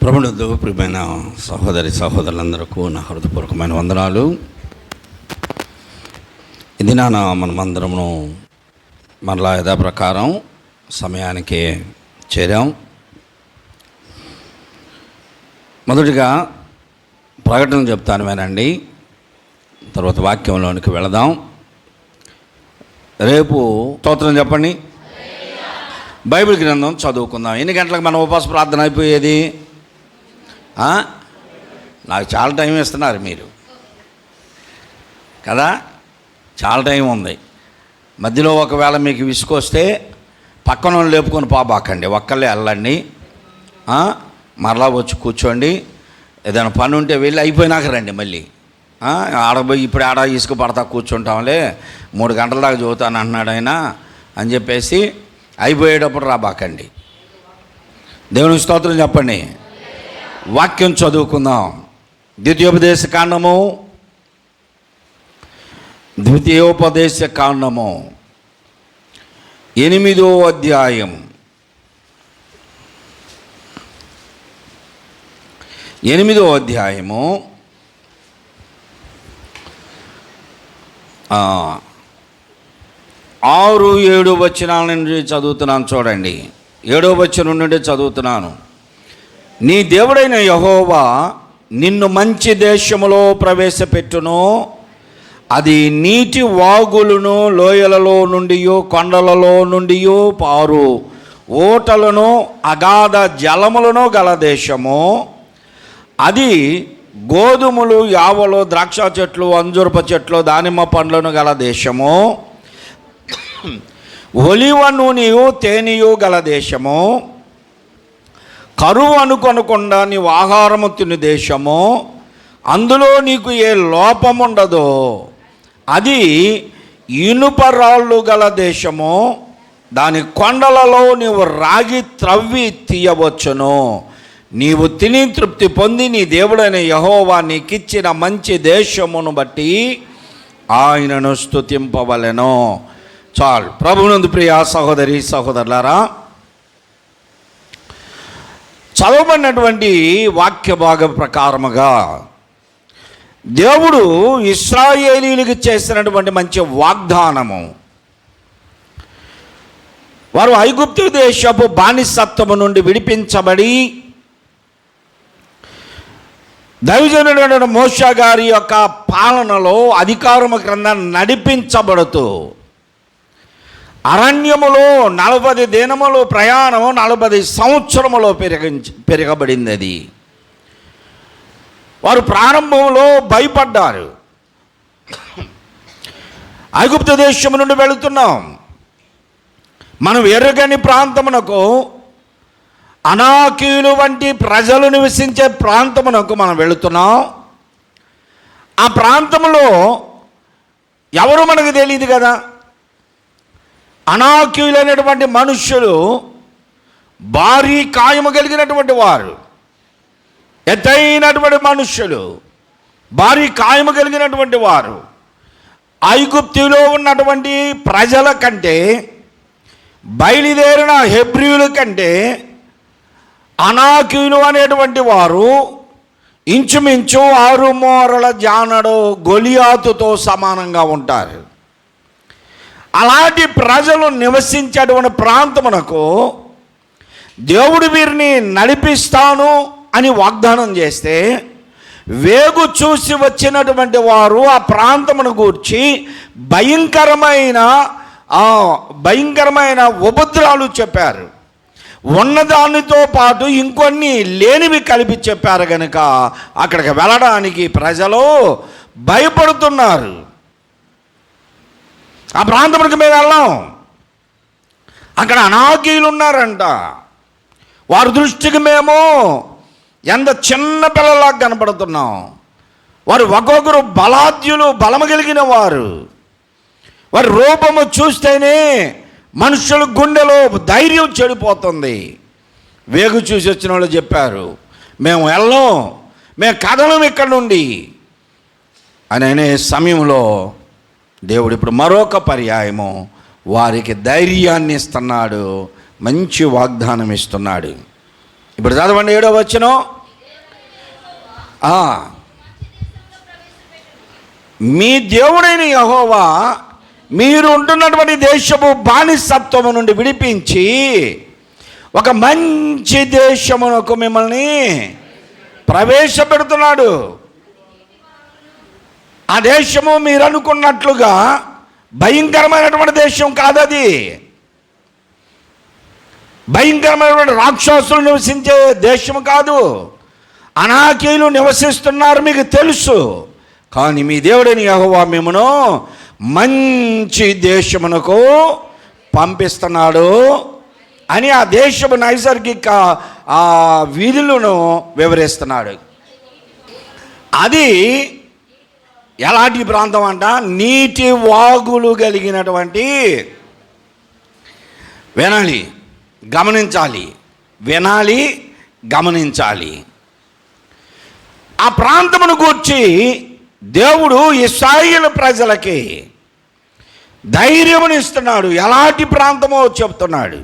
ప్రభునందు ప్రియమైన సహోదరి సహోదరులందరికీ నా హృదయపూర్వకమైన వందనాలు. ఇది మనమందరము మరలా యథాప్రకారం సమయానికి చేరాం. మొదటిగా ప్రకటన చెప్తాను వినండి, తర్వాత వాక్యంలోనికి వెళదాం. రేపు స్తోత్రం చెప్పండి. బైబిల్ గ్రంథం చదువుకుందాం. ఎన్ని గంటలకు మన ఉపవాస ప్రార్థన అయిపోయేది? నాకు చాలా టైం ఇస్తున్నారు మీరు కదా, చాలా టైం ఉంది. మధ్యలో ఒకవేళ మీకు విసుకొస్తే పక్కన లేపుకొని పోబాకండి, ఒక్కళ్ళే వెళ్ళండి. మరలా వచ్చి కూర్చోండి. ఏదైనా పని ఉంటే వెళ్ళి అయిపోయినాక రండి. మళ్ళీ ఆడపోయి ఇప్పుడు ఆడ ఇసుక పడతా కూర్చుంటాంలే, 3 గంటల దాకా చదువుతాను అంటున్నాడు ఆయన అని చెప్పేసి అయిపోయేటప్పుడు రాబాకండి. దేవుని స్తోత్రం చెప్పండి. వాక్యం చదువుకుందాం. ద్వితీయోపదేశ కాండము 8వ అధ్యాయం 8వ అధ్యాయము 6-7 వచనాల నుండి చదువుతున్నాను. చూడండి, 7వ వచనం నుండి చదువుతున్నాను. నీ దేవుడైన యెహోవా నిన్ను మంచి దేశములో ప్రవేశపెట్టును. అది నీటి వాగులను, లోయలలో నుండి, కొండలలో నుండి పారు ఓటలను, అగాధ జలములను గల దేశము. అది గోధుమలు, యావలు, ద్రాక్ష చెట్లు, అంజూరప చెట్లు, దానిమ్మ పండ్లను గల దేశము. ఒలివ నూనెయు తేనెయు గల దేశము. కరువు అనుకొనకుండా నీవు ఆహారము తిను దేశము. అందులో నీకు ఏ లోపముండదో. అది ఇనుప రాళ్ళు గల దేశము. దాని కొండలలో నీవు రాగి త్రవ్వి తీయవచ్చును. నీవు తిని తృప్తి పొంది నీ దేవుడైన యెహోవా నీకిచ్చిన మంచి దేశమును బట్టి ఆయనను స్తుతింపవలెను. చాలు. ప్రభునందు ప్రియ సహోదరి సహోదరులారా, చదవబడినటువంటి వాక్య భాగ ప్రకారముగా దేవుడు ఇశ్రాయేలీయులకు చేసినటువంటి మంచి వాగ్దానము, వారు ఐగుప్తు దేశపు బానిసత్వము నుండి విడిపించబడి దైవజనుడైన మోషే గారి యొక్క పాలనలో అధికారము క్రింద నడిపించబడుతూ అరణ్యములో 40 దినములు ప్రయాణము, 40 సంవత్సరములో పెరగబడింది. అది వారు ప్రారంభంలో భయపడ్డారు. ఐగుప్తు దేశం నుండి వెళుతున్నాం, మనం ఎరుగని ప్రాంతమునకు, అనాకీయులు వంటి ప్రజలు నివసించే ప్రాంతమునకు మనం వెళుతున్నాం. ఆ ప్రాంతంలో ఎవరు మనకు తెలియదు కదా. అనాకీయులైనటువంటి మనుష్యులు, భారీ కాయము కలిగినటువంటి వారు, ఎత్తైనటువంటి మనుష్యులు, భారీ కాయము కలిగినటువంటి వారు. ఐగుప్తులో ఉన్నటువంటి ప్రజల కంటే, బయలుదేరిన హెబ్రీయుల కంటే అనాకీయులు అనేటువంటి వారు ఇంచుమించు 6 మూరల జానడు గొలియాతుతో సమానంగా ఉంటారు. అలాంటి ప్రజలు నివసించేటువంటి ప్రాంతమునకు దేవుడు వీరిని నడిపిస్తాను అని వాగ్దానం చేస్తే, వేగు చూసి వచ్చినటువంటి వారు ఆ ప్రాంతమును గూర్చి భయంకరమైన ఉపద్రవాలు చెప్పారు. ఉన్నదానితో పాటు ఇంకొన్ని లేనివి కలిపి చెప్పారు కనుక అక్కడికి వెళ్ళడానికి ప్రజలు భయపడుతున్నారు. ఆ ప్రాంతానికి మేము వెళ్ళాం, అక్కడ అనాకీయులు ఉన్నారంట. వారి దృష్టికి మేము ఎంత చిన్న పిల్లలాగా కనపడుతున్నాం. వారు ఒక్కొక్కరు బలాద్యులు, బలము కలిగిన వారు. వారి రూపము చూస్తేనే మనుషుల గుండెలో ధైర్యం చెడిపోతుంది. వేగు చూసి వచ్చిన వాళ్ళు చెప్పారు, మేము వెళ్ళం, మేము కదలం ఇక్కడ నుండి అని అనే సమయంలో దేవుడు ఇప్పుడు మరొక పర్యాయము వారికి ధైర్యాన్ని ఇస్తున్నాడు, మంచి వాగ్దానం ఇస్తున్నాడు. ఇప్పుడు చదవండి 7వ వచనం. మీ దేవుడైన యెహోవా మీరు ఉంటున్నటువంటి దేశము బానిసత్వము నుండి విడిపించి ఒక మంచి దేశమునకు మిమ్మల్ని ప్రవేశపెడుతున్నాడు. ఆ దేశము మీరు అనుకున్నట్లుగా భయంకరమైనటువంటి దేశం కాదది. భయంకరమైనటువంటి రాక్షసులు నివసించే దేశం కాదు. అనాకీయులు నివసిస్తున్నారు మీకు తెలుసు. కానీ మీ దేవుడైన యెహోవా మిమ్మను మంచి దేశమునకు పంపిస్తున్నాడు అని ఆ దేశపు నైసర్గిక విధులను వివరిస్తున్నాడు. అది ఎలాంటి ప్రాంతం అంట? నీటి వాగులు కలిగినటువంటి, వినాలి గమనించాలి, వినాలి గమనించాలి, ఆ ప్రాంతమును గూర్చి దేవుడు ఇశ్రాయేలు ప్రజలకి ధైర్యమునిస్తున్నాడు. ఎలాంటి ప్రాంతమో చెప్తున్నాడు.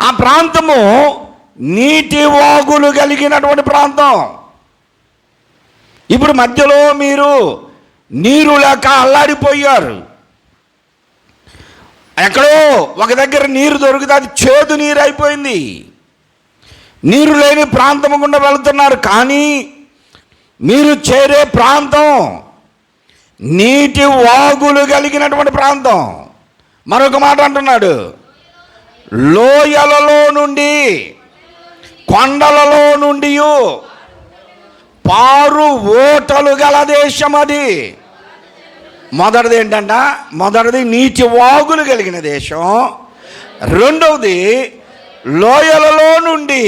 ఆ ప్రాంతము నీటి వాగులు కలిగినటువంటి ప్రాంతం. ఇప్పుడు మధ్యలో మీరు నీరు లేక అల్లాడిపోయారు. ఎక్కడో ఒక దగ్గర నీరు దొరికితే అది చేదు నీరు అయిపోయింది. నీరు లేని ప్రాంతం గుండా వెళుతున్నారు. కానీ మీరు చేరే ప్రాంతం నీటి వాగులు కలిగినటువంటి ప్రాంతం. మరొక మాట అంటున్నాడు, లోయలలో నుండి కొండలలో నుండి పారు ఓటలు గల దేశం అది. మొదటిది ఏంటంట? మొదటిది నీటి వాగులు కలిగిన దేశం. రెండవది లోయలలో నుండి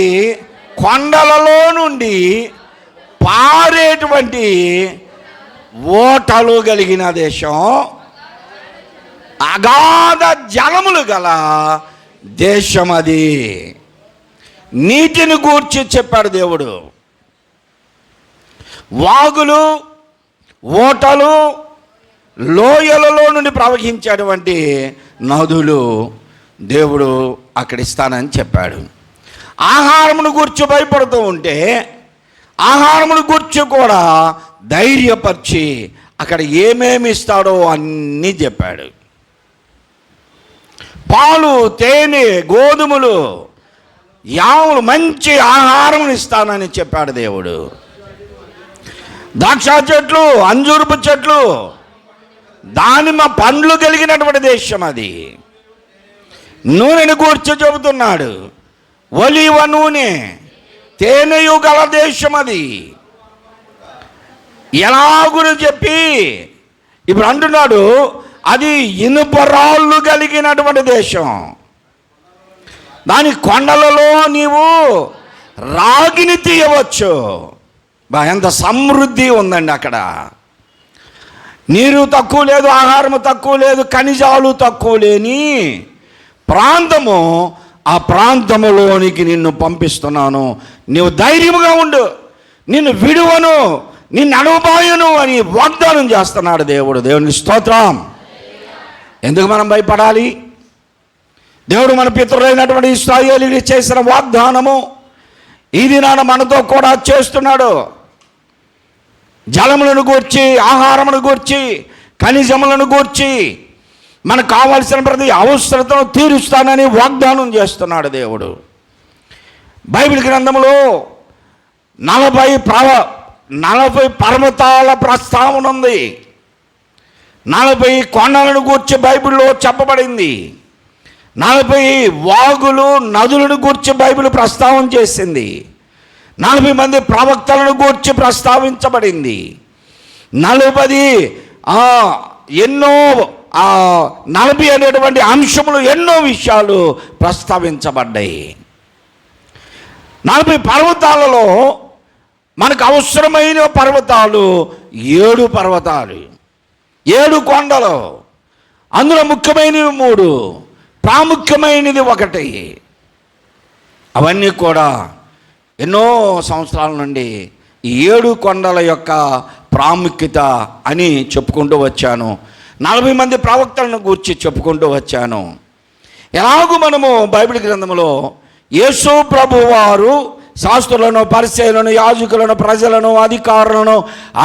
కొండలలో నుండి పారేటువంటి ఓటలు కలిగిన దేశం, అగాధ జలములు గల దేశం అది. నీటిని గూర్చి చెప్పాడు దేవుడు. వాగులు, ఓటలు, లోయలలో నుండి ప్రవహించేటువంటి నదులు దేవుడు అక్కడ ఇస్తానని చెప్పాడు. ఆహారమును గూర్చి భయపడుతూ ఉంటే ఆహారమును గూర్చి కూడా ధైర్యపరిచి అక్కడ ఏమేమి ఇస్తాడో అన్నీ చెప్పాడు. పాలు, తేనె, గోధుమలు, యావులు, మంచి ఆహారమును ఇస్తానని చెప్పాడు దేవుడు. ద్రాక్ష చెట్లు, అంజూరపు చెట్లు, దానిమ్మ పండ్లు కలిగినటువంటి దేశం అది. నూనెను గూర్చి చెబుతున్నాడు. ఒలీవ నూనె, తేనెయు గల దేశం అది. ఎలాగును చెప్పి ఇప్పుడు అంటున్నాడు, అది ఇనుపరాళ్ళు కలిగినటువంటి దేశం. దాని కొండలలో నీవు రాగిని తీయవచ్చు. ఎంత సమృద్ధి ఉందండి అక్కడ. నీరు తక్కువ లేదు, ఆహారము తక్కువ లేదు, ఖనిజాలు తక్కువ లేని ప్రాంతము. ఆ ప్రాంతములోనికి నిన్ను పంపిస్తున్నాను, నీవు ధైర్యముగా ఉండు, నిన్ను విడువను, నిన్ను అణుబాయును అని వాగ్దానం చేస్తున్నాడు దేవుడు. దేవునికి స్తోత్రం. ఎందుకు మనం భయపడాలి? దేవుడు మన పితరులైనటువంటి ఇశ్రాయేలీయులకు చేసిన వాగ్దానము ఇది నాన్న మనతో కూడా చేస్తున్నాడు. జలములను గూర్చి, ఆహారమును గూర్చి, ఖనిజములను గూర్చి మనకు కావాల్సిన ప్రతి అవసరతను తీరుస్తానని వాగ్దానం చేస్తున్నాడు దేవుడు. బైబిల్ గ్రంథంలో 40 పర్వతాల ప్రస్తావన ఉంది. 40 కొండలను గూర్చి బైబిల్లో చెప్పబడింది. 40 వాగులు, నదులను గూర్చి బైబిల్ ప్రస్తావన చేసింది. 40 మంది ప్రవక్తలను గూర్చి ప్రస్తావించబడింది. 40 ఎన్నో 40 అనేటువంటి అంశములు, ఎన్నో విషయాలు ప్రస్తావించబడ్డాయి. 40 పర్వతాలలో మనకు అవసరమైన పర్వతాలు 7 పర్వతాలు, 7 కొండలు. అందులో ముఖ్యమైనవి 3, ప్రాముఖ్యమైనది 1. అవన్నీ కూడా ఎన్నో సంవత్సరాల నుండి ఈ 7 కొండల యొక్క ప్రాముఖ్యత అని చెప్పుకుంటూ వచ్చాను. 40 మంది ప్రవక్తలను గూర్చి చెప్పుకుంటూ వచ్చాను. ఎలాగూ మనము బైబిల్ గ్రంథంలో యేసు ప్రభువారు శాస్త్రులను, పరిసయ్యులను, యాజకులను, ప్రజలను, అధికారులను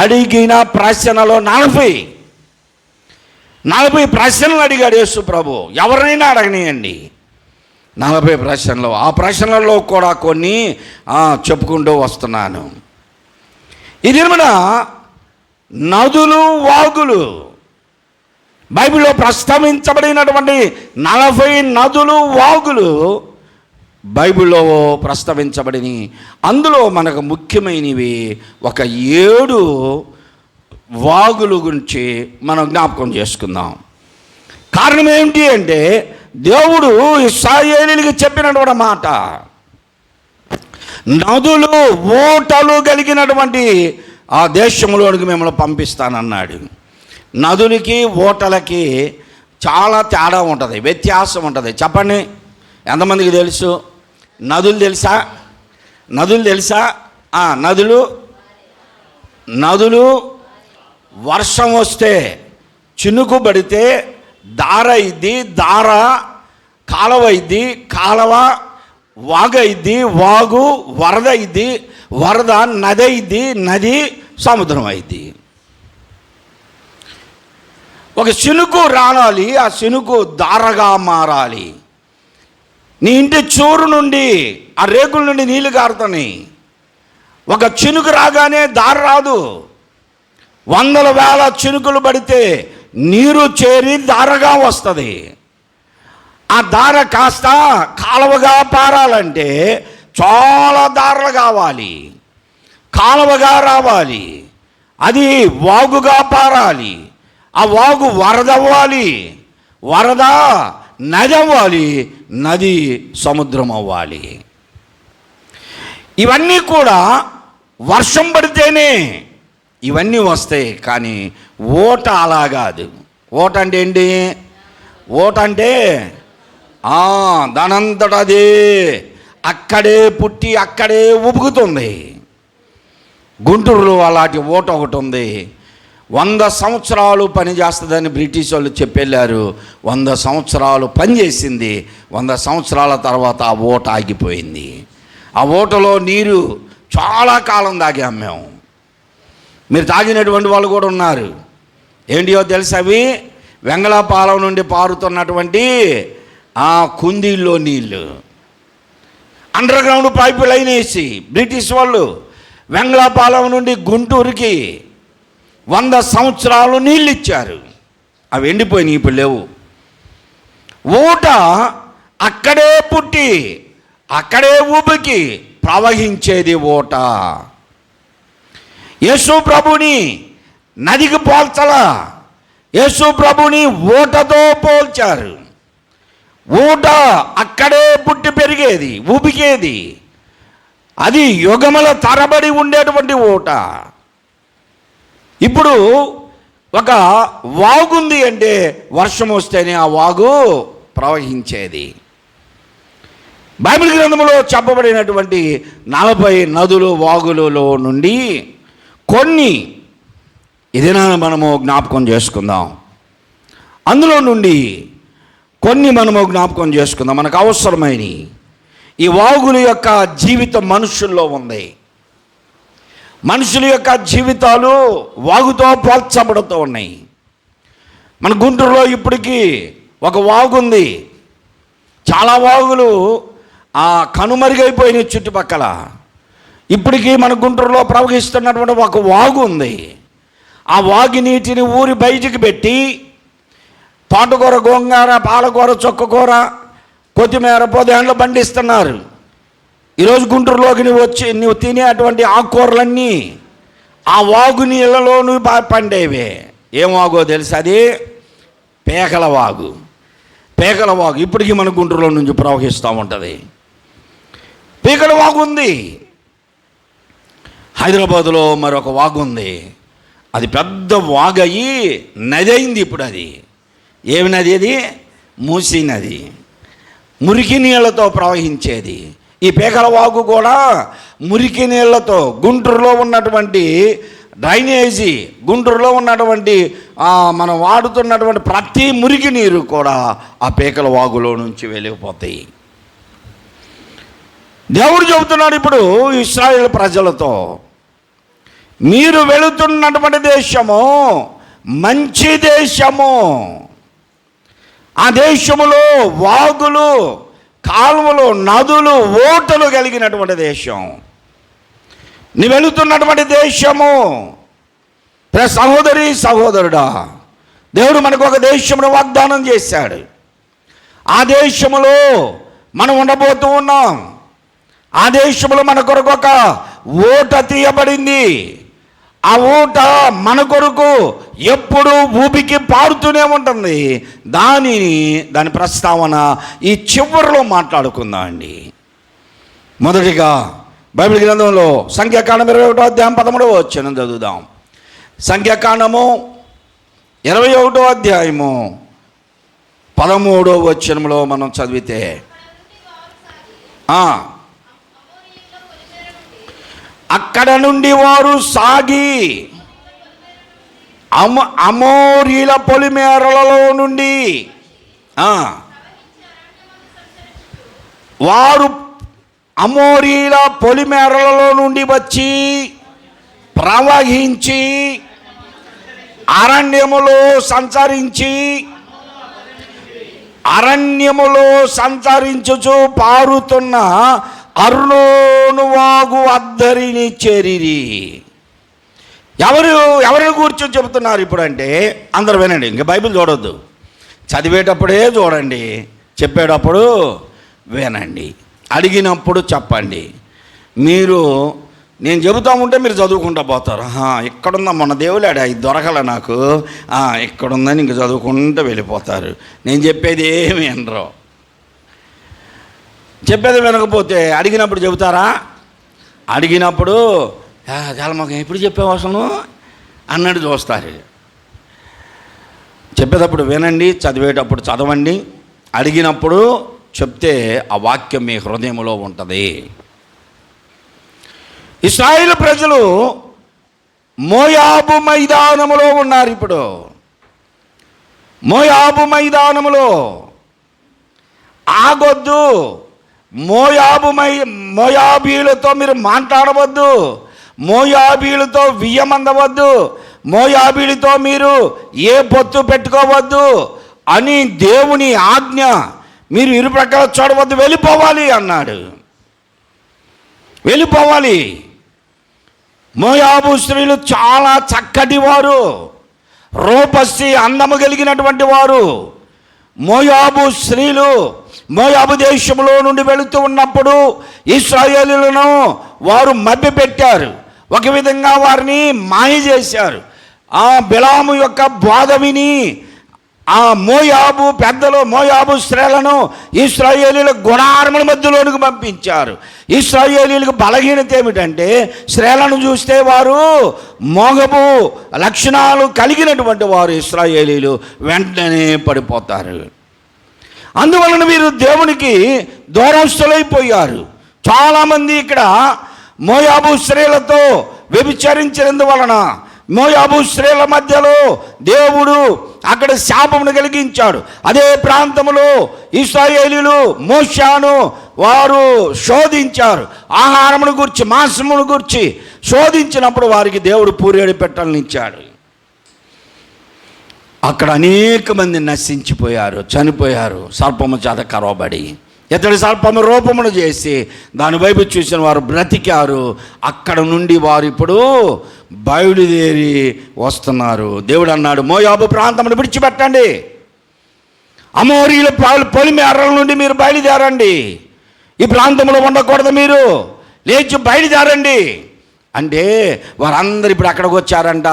అడిగిన ప్రశ్నలో 40 ప్రశ్నలు అడిగాడు యేసు ప్రభు. ఎవరినైనా అడగనియండి, 40 ప్రశ్నలు. ఆ ప్రశ్నలలో కూడా కొన్ని చెప్పుకుంటూ వస్తున్నాను. ఇది మన నదులు, వాగులు, బైబిల్లో ప్రస్తావించబడినటువంటి 40 నదులు, వాగులు బైబిల్లో ప్రస్తావించబడిన, అందులో మనకు ముఖ్యమైనవి ఒక 7 వాగుల గురించి మనం జ్ఞాపకం చేసుకుందాం. కారణం ఏమిటి అంటే, దేవుడు ఇశ్రాయేలీయులకు చెప్పినటువంటి మాట, నదులు, ఓటలు కలిగినటువంటి ఆ దేశంలోనికి మిమ్మల్ని పంపిస్తానన్నాడు. నదులకి, ఓటలకి చాలా తేడా ఉంటుంది, వ్యత్యాసం ఉంటుంది. చెప్పండి, ఎంతమందికి తెలుసు? నదులు తెలుసా? నదులు వర్షం వస్తే చినుకు పడితే దార అయింది, దార కాలువ అయింది, కాలువ వాగు అయింది, వాగు వరద అయింది, వరద నది అయింది, నది సముద్రం అయింది. ఒక చినుకు రావాలి, ఆ చినుకు దారగా మారాలి. నీ ఇంటి చూరు నుండి, ఆ రేకుల నుండి నీళ్లు కారుతాయి. ఒక చినుకు రాగానే దార రాదు. 100,000 చినుకులు పడితే నీరు చేరి దారగా వస్తుంది. ఆ దార కాస్త కాలువగా పారాలంటే చాలా దారలు కావాలి, కాలువగా రావాలి, అది వాగుగా పారాలి. ఆ వాగు వరద అవ్వాలి, వరద నది అవ్వాలి, నది సముద్రం అవ్వాలి. ఇవన్నీ కూడా వర్షం పడితేనే ఇవన్నీ వస్తాయి. కానీ ఓట అలా కాదు. ఓట అంటే ఏంటి? ఓట అంటే దానంతట అదే అక్కడే పుట్టి అక్కడే ఉబుకుతుంది. గుంటూరులో అలాంటి ఓట ఒకటి ఉంది. 100 సంవత్సరాలు పనిచేస్తుందని బ్రిటిష్ వాళ్ళు చెప్పెళ్ళారు. 100 సంవత్సరాలు పనిచేసింది. 100 సంవత్సరాల తర్వాత ఆ ఓట ఆగిపోయింది. ఆ ఓటలో నీరు చాలా కాలం తాగాం మేము. మీరు తాగినటువంటి వాళ్ళు కూడా ఉన్నారు. ఏంటియో తెలుసు? అవి వెంగళపాలెం నుండి పారుతున్నటువంటి ఆ కుందీల్లో నీళ్ళు, అండర్ గ్రౌండ్ పైపు లైన్ వేసి బ్రిటిష్ వాళ్ళు వెంగళపాలెం నుండి గుంటూరుకి 100 సంవత్సరాలు నీళ్ళు ఇచ్చారు. అవి ఎండిపోయినాయి, ఇప్పుడు లేవు. ఊట అక్కడే పుట్టి అక్కడే ఉబికి ప్రవహించేది ఊట. యేసు ప్రభుని నదికి పోల్చలా, యేసు ప్రభుని ఊటతో పోల్చారు. ఊట అక్కడే పుట్టి పెరిగేది, ఉబికేది. అది యుగముల తరబడి ఉండేటువంటి ఊట. ఇప్పుడు ఒక వాగుంది అంటే వర్షం వస్తేనే ఆ వాగు ప్రవహించేది. బైబిల్ గ్రంథంలో చెప్పబడినటువంటి 40 నదులు, వాగులలో నుండి కొన్ని ఇదేనా మనము జ్ఞాపకం చేసుకుందాం. అందులో నుండి కొన్ని మనము జ్ఞాపకం చేసుకుందాం. మనకు అవసరమైన ఈ వాగుల యొక్క జీవితం మనుషుల్లో ఉంది. మనుషుల యొక్క జీవితాలు వాగుతో పోల్చబడుతూ ఉన్నాయి. మన గుంటూరులో ఇప్పటికీ ఒక వాగు ఉంది. చాలా వాగులు కనుమరుగైపోయినాయి చుట్టుపక్కల. ఇప్పటికీ మన గుంటూరులో ప్రవహిస్తున్నటువంటి ఒక వాగు ఉంది. ఆ వాగు నీటిని ఊరి బయటికి పెట్టి తోటకూర, గోంగూర, పాలకూర, చుక్కకూర, కొత్తిమీర, పొదేండ్లు పండిస్తున్నారు. ఈరోజు గుంటూరులోకి నువ్వు తినేటువంటి ఆకుకూరలన్నీ ఆ వాగు నీళ్ళలో పండేవే. ఏం వాగో తెలుసు? అది పేకల వాగు. పేకల వాగు ఇప్పటికీ మన గుంటూరులో నుంచి ప్రవహిస్తూ ఉంటుంది. పేకల వాగు ఉంది. హైదరాబాదులో మరొక వాగు ఉంది. అది పెద్ద వాగు అయ్యి నది అయింది. ఇప్పుడు అది ఏమి నది? అది మూసీ నది, మురికి నీళ్లతో ప్రవహించేది. ఈ పేకల వాగు కూడా మురికి నీళ్లతో, గుంటూరులో ఉన్నటువంటి డ్రైనేజీ, గుంటూరులో ఉన్నటువంటి మనం వాడుతున్నటువంటి ప్రతి మురికి నీరు కూడా ఆ పేకల వాగులో నుంచి వెళ్ళిపోతాయి. దేవుడు చెబుతున్నాడు ఇప్పుడు ఇశ్రాయేలు ప్రజలతో, మీరు వెళుతున్నటువంటి దేశము మంచి దేశము, ఆ దేశములో వాగులు, కాలువలు, నదులు, ఓటలు కలిగినటువంటి దేశం. నీ వెళుతున్నటువంటి దేశము. సహోదరి సహోదరుడా, దేవుడు మనకు ఒక దేశమును వాగ్దానం చేశాడు. ఆ దేశములో మనం ఉండబోతూ ఉన్నాం. ఆ దేశంలో మన కొరకు ఒక ఓట తీయబడింది. ఆ ఓట మన కొరకు ఎప్పుడు ఊపికి పారుతూనే ఉంటుంది. దాని ప్రస్తావన ఈ చివరిలో మాట్లాడుకుందాం అండి. మొదటిగా బైబిల్ గ్రంథంలో సంఖ్యాకాండం 21వ అధ్యాయం 13వ వచనం చదువుదాం. సంఖ్యాకాండము 21వ అధ్యాయము 13వ వచనంలో మనం చదివితే, అక్కడ నుండి వారు సాగి అమోరీల పొలిమేరలలో నుండి వారు అమోరీల పొలిమేరలలో నుండి వచ్చి ప్రవహించి అరణ్యములో సంచరించుచు పారుతున్న అర్నోను వాగు అద్దరిని చేరిరి. ఎవరిని కూర్చొని చెబుతున్నారు ఇప్పుడు అంటే, అందరు వినండి, ఇంకా బైబిల్ చూడొద్దు. చదివేటప్పుడే చూడండి, చెప్పేటప్పుడు వినండి, అడిగినప్పుడు చెప్పండి. నేను చెబుతా ఉంటే మీరు చదువుకుంటూ పోతారు. ఇక్కడుందా మొన్న దేవులాడా ఇది దొరకల నాకు, ఇక్కడుందని ఇంక చదువుకుంటూ వెళ్ళిపోతారు. నేను చెప్పేది ఏమి వినరు. చెప్పేది వినకపోతే అడిగినప్పుడు చెబుతారా? అడిగినప్పుడు చాలా మాకు ఎప్పుడు చెప్పావు అసలు అన్నట్టు చూస్తారు. చెప్పేటప్పుడు వినండి, చదివేటప్పుడు చదవండి, అడిగినప్పుడు చెప్తే ఆ వాక్యం మీ హృదయంలో ఉంటుంది. ఇశ్రాయేలు ప్రజలు మోయాబు మైదానములో ఉన్నారు. ఇప్పుడు మోయాబులో ఆగొద్దు, మోయాబీలతో మీరు మాట్లాడవద్దు, మోయాబీలతో వియ్యమందవద్దు, మోయాబీలతో మీరు ఏ పొత్తు పెట్టుకోవద్దు అని దేవుని ఆజ్ఞ. మీరు ఇరుప్రక్కల చూడవద్దు, వెళ్ళిపోవాలి అన్నాడు. వెళ్ళిపోవాలి. మోయాబు స్త్రీలు చాలా చక్కటి వారు, రూపస్సి అందము కలిగినటువంటి వారు. మోయాబు స్త్రీలు మోయాబు దేశంలో నుండి వెళుతూ ఉన్నప్పుడు ఇశ్రాయేలీయులను వారు మభ్యపెట్టారు. ఒక విధంగా వారిని మాయ చేశారు. ఆ బిలాము యొక్క బోధ విని ఆ మోయాబు పెద్దలు మోయాబు స్త్రీలను ఇశ్రాయేలీయుల గుడారముల మధ్యలోనికి పంపించారు. ఇశ్రాయేలీయులకు బలహీనత ఏమిటంటే, స్త్రీలను చూస్తే వారు మోగపు లక్షణాలు కలిగినటువంటి వారు ఇశ్రాయేలీయులు వెంటనే పడిపోతారు. అందువలన వీరు దేవునికి దూరస్తులైపోయారు. చాలామంది ఇక్కడ మోయాబు స్త్రీలతో వ్యభిచరించినందువలన మోయాబు స్త్రీల మధ్యలో దేవుడు అక్కడ శాపమును కలిగించాడు. అదే ప్రాంతంలో ఇశ్రాయేలీయులు మోషేను వారు శోధించారు. ఆహారమును గురించి, మాంసమును గురించి శోధించినప్పుడు వారికి దేవుడు పూరేడు పెట్టలను ఇచ్చాడు. అక్కడ అనేక మంది నశించిపోయారు, చనిపోయారు, సర్పము చేత కరవబడి. ఇతడి సర్పము రూపమును చేసి దాని వైపు చూసిన వారు బ్రతికారు. అక్కడ నుండి వారు ఇప్పుడు బయలుదేరి వస్తున్నారు. దేవుడు అన్నాడు, మోయాబు ప్రాంతమును విడిచిపెట్టండి, అమోరీల పొలిమేరల నుండి మీరు బయలుదేరండి, ఈ ప్రాంతంలో ఉండకూడదు, మీరు లేచి బయలుదేరండి అంటే వారందరూ ఇప్పుడు అక్కడికి వచ్చారంట.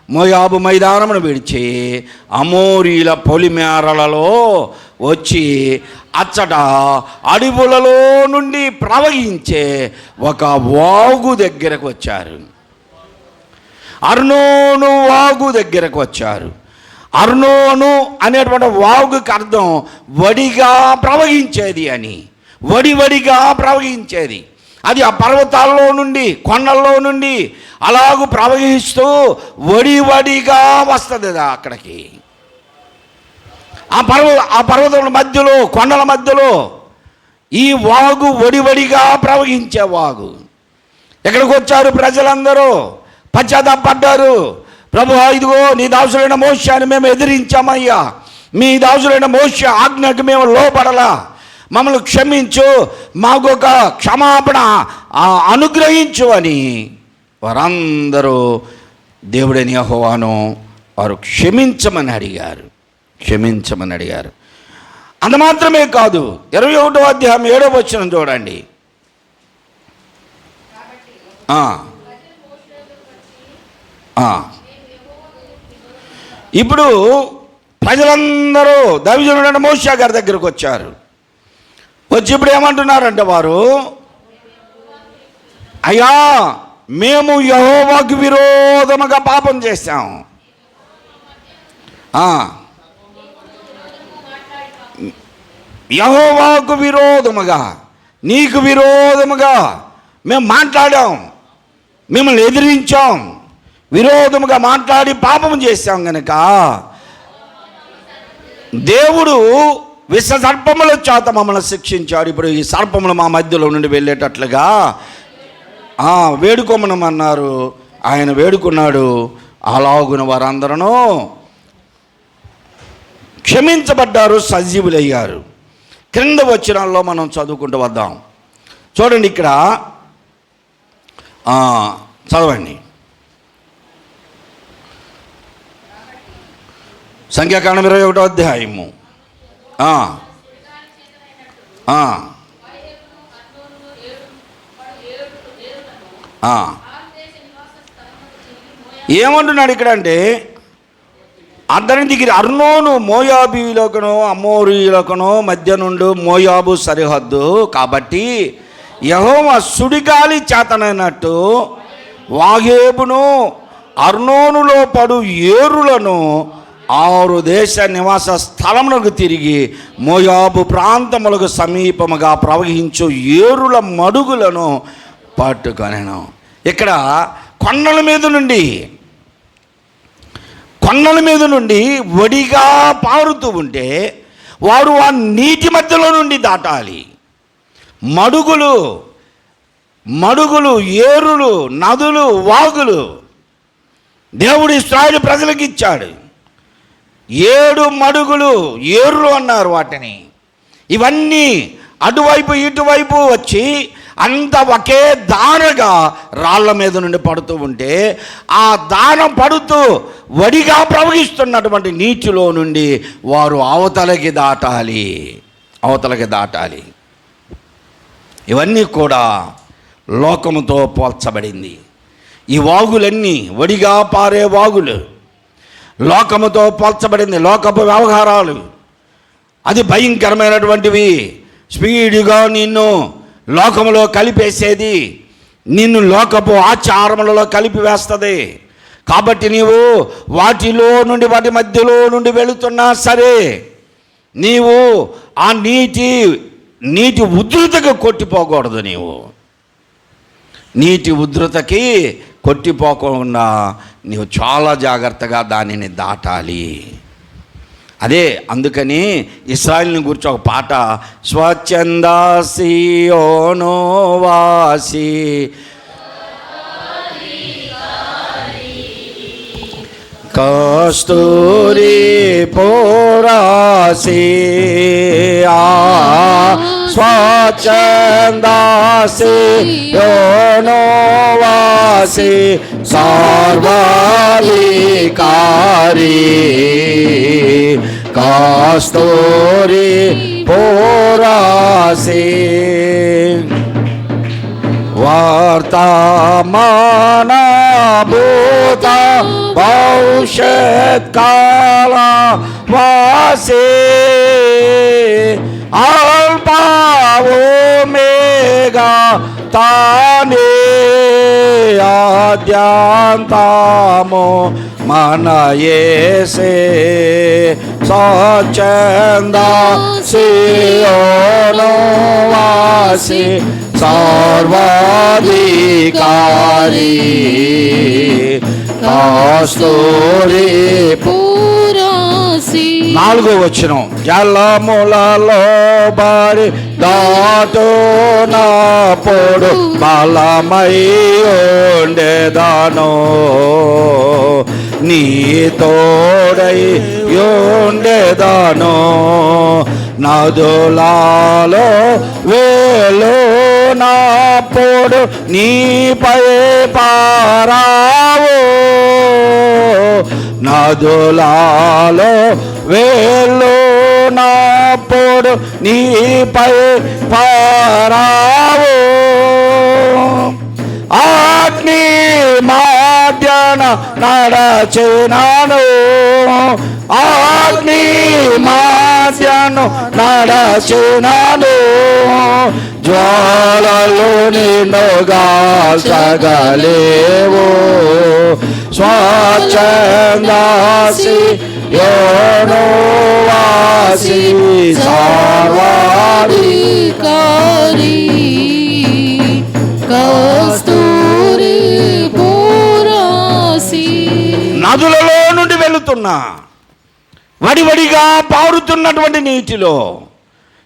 మోయాబు మైదానమును విడిచి అమోరీల పొలిమేరలలో వచ్చి అచ్చట అడవులలో నుండి ప్రవహించే ఒక వాగు దగ్గరకు వచ్చారు. అర్నోను వాగు దగ్గరకు వచ్చారు. అర్నోను అనేటువంటి వాగుకి అర్థం వడిగా ప్రవహించేది అని. వడిగా ప్రవహించేది. అది ఆ పర్వతాల్లో నుండి, కొండల్లో నుండి అలాగూ ప్రవహిస్తూ వడిగా వస్తుంది అక్కడికి. ఆ పర్వతముల మధ్యలో, కొండల మధ్యలో ఈ వాగు వడివడిగా ప్రవహించే వాగు. ఎక్కడికి వచ్చారు ప్రజలందరూ? పశ్చాత్తాపడ్డారు. ప్రభువా, ఇదిగో నీ దాసుడైన మోషేని మేము ఎదిరించామయ్యా, మీ దాసుడైన మోషే ఆజ్ఞకు మేము లోపడలా, మమ్మల్ని క్షమించు, మాకు ఒక క్షమాపణ అనుగ్రహించు అని వారందరూ దేవుడైన యెహోవాను వారు క్షమించమని అడిగారు. అంత మాత్రమే కాదు, 21వ అధ్యాయం 7వ వచనం చూడండి. ఇప్పుడు ప్రజలందరూ దైవజనుడైన మోషే గారి దగ్గరకు వచ్చారు. వచ్చి ఇప్పుడు ఏమంటున్నారంటే వారు, అయ్యా, మేము యెహోవాకు విరోధముగా పాపం చేశాం. యెహోవాకు విరోధముగా, నీకు విరోధముగా మేము మాట్లాడాం, మిమ్మల్ని ఎదిరించాం, విరోధముగా మాట్లాడి పాపం చేశాం గనక దేవుడు విష సర్పముల చేత మమ్మల్ని శిక్షించాడు. ఇప్పుడు ఈ సర్పములు మా మధ్యలో నుండి వెళ్ళేటట్లుగా వేడుకోమనమన్నారు. ఆయన వేడుకున్నాడు. అలాగున వారందరూ క్షమించబడ్డారు, సజీవులయ్యారు. క్రింద వచనాల్లో మనం చదువుకుంటూ వద్దాం. చూడండి, ఇక్కడ చదవండి. సంఖ్యాకాండం 21వ అధ్యాయము. ఏమంటున్నాడు ఇక్కడ అంటే, అతని దగ్గర అర్నోను మోయాబీయులకును అమోరీయులకును మధ్య నుండి మోయాబు సరిహద్దు కాబట్టి యెహోవా సుడిగాలి చేతనైనట్టు వాగేబును అర్నోనులో పడు ఏరులను 6 దేశ నివాస స్థలములకు తిరిగి మోయాబు ప్రాంతములకు సమీపముగా ప్రవహించు ఏరుల మడుగులను పట్టుకొనెను. ఇక్కడ కొండల మీద నుండి వడిగా పారుతూ ఉంటే వారు ఆ నీటి మధ్యలో నుండి దాటాలి. మడుగులు, ఏరులు, నదులు, వాగులు దేవుడు ఇశ్రాయేలు ప్రజలకు ఇచ్చాడు. 7 మడుగులు, ఏరులు అన్నారు వాటిని. ఇవన్నీ అటువైపు ఇటువైపు వచ్చి అంత ఒకే దానగా రాళ్ల మీద నుండి పడుతూ ఉంటే ఆ దానం పడుతూ వడిగా ప్రవహిస్తున్నటువంటి నీటిలో నుండి వారు అవతలకి దాటాలి. ఇవన్నీ కూడా లోకముతో పోల్చబడింది. ఈ వాగులన్నీ వడిగా పారే వాగులు, లోకముతో పోల్చబడింది. లోకపు వ్యవహారాలు అది భయంకరమైనటువంటివి. స్పీడ్గా నిన్ను లోకములో కలిపేసేది, నిన్ను లోకపు ఆచారములలో కలిపివేస్తుంది. కాబట్టి నీవు వాటి మధ్యలో నుండి వెళుతున్నా సరే నీవు ఆ నీటి ఉధృతకు కొట్టిపోకూడదు. నీటి ఉధృతకి కొట్టిపోకుండా నీవు చాలా జాగ్రత్తగా దానిని దాటాలి. అదే అందుకని ఇశ్రాయేలుని గురించి ఒక పాట, స్వచ్ఛంద సియోను వాసి కస్తూరి పోరాసి స్వచ్ఛంద సియోను వాసి సర్వాధికారి కస్తూరి పోరాసి వర్తమాన భూత భవిష్యత్ కాల వాసి అల్ఫా ఓమేగా తానే ఆద్యంతము మన యేసే స్వచ్ఛంద సియోను వాసి సర్వాధికారి కస్తూరి పూరాసి 4వ వచనం, జలములలో బారి దాటునప్పుడు బలమై ఉండేదాను, నీ తోడై ఉండేదాను, నదులలో వేలునప్పుడు నీపై పారావు, నదులలో వేలునప్పుడు నీపై పారావు, అగ్ని మధ్యన నడచినాను, అగ్ని మధ్యను నడచినాను, జ్వాలలు నిన్ను గాల్చగలేవు, స్వచ్ఛందాసి యోనోవాసి సర్వాధికారి కస్తూరి పురాసి. నదులలో నుండి వెళుతున్నా, వడివడిగా పారుతున్నటువంటి నీటిలో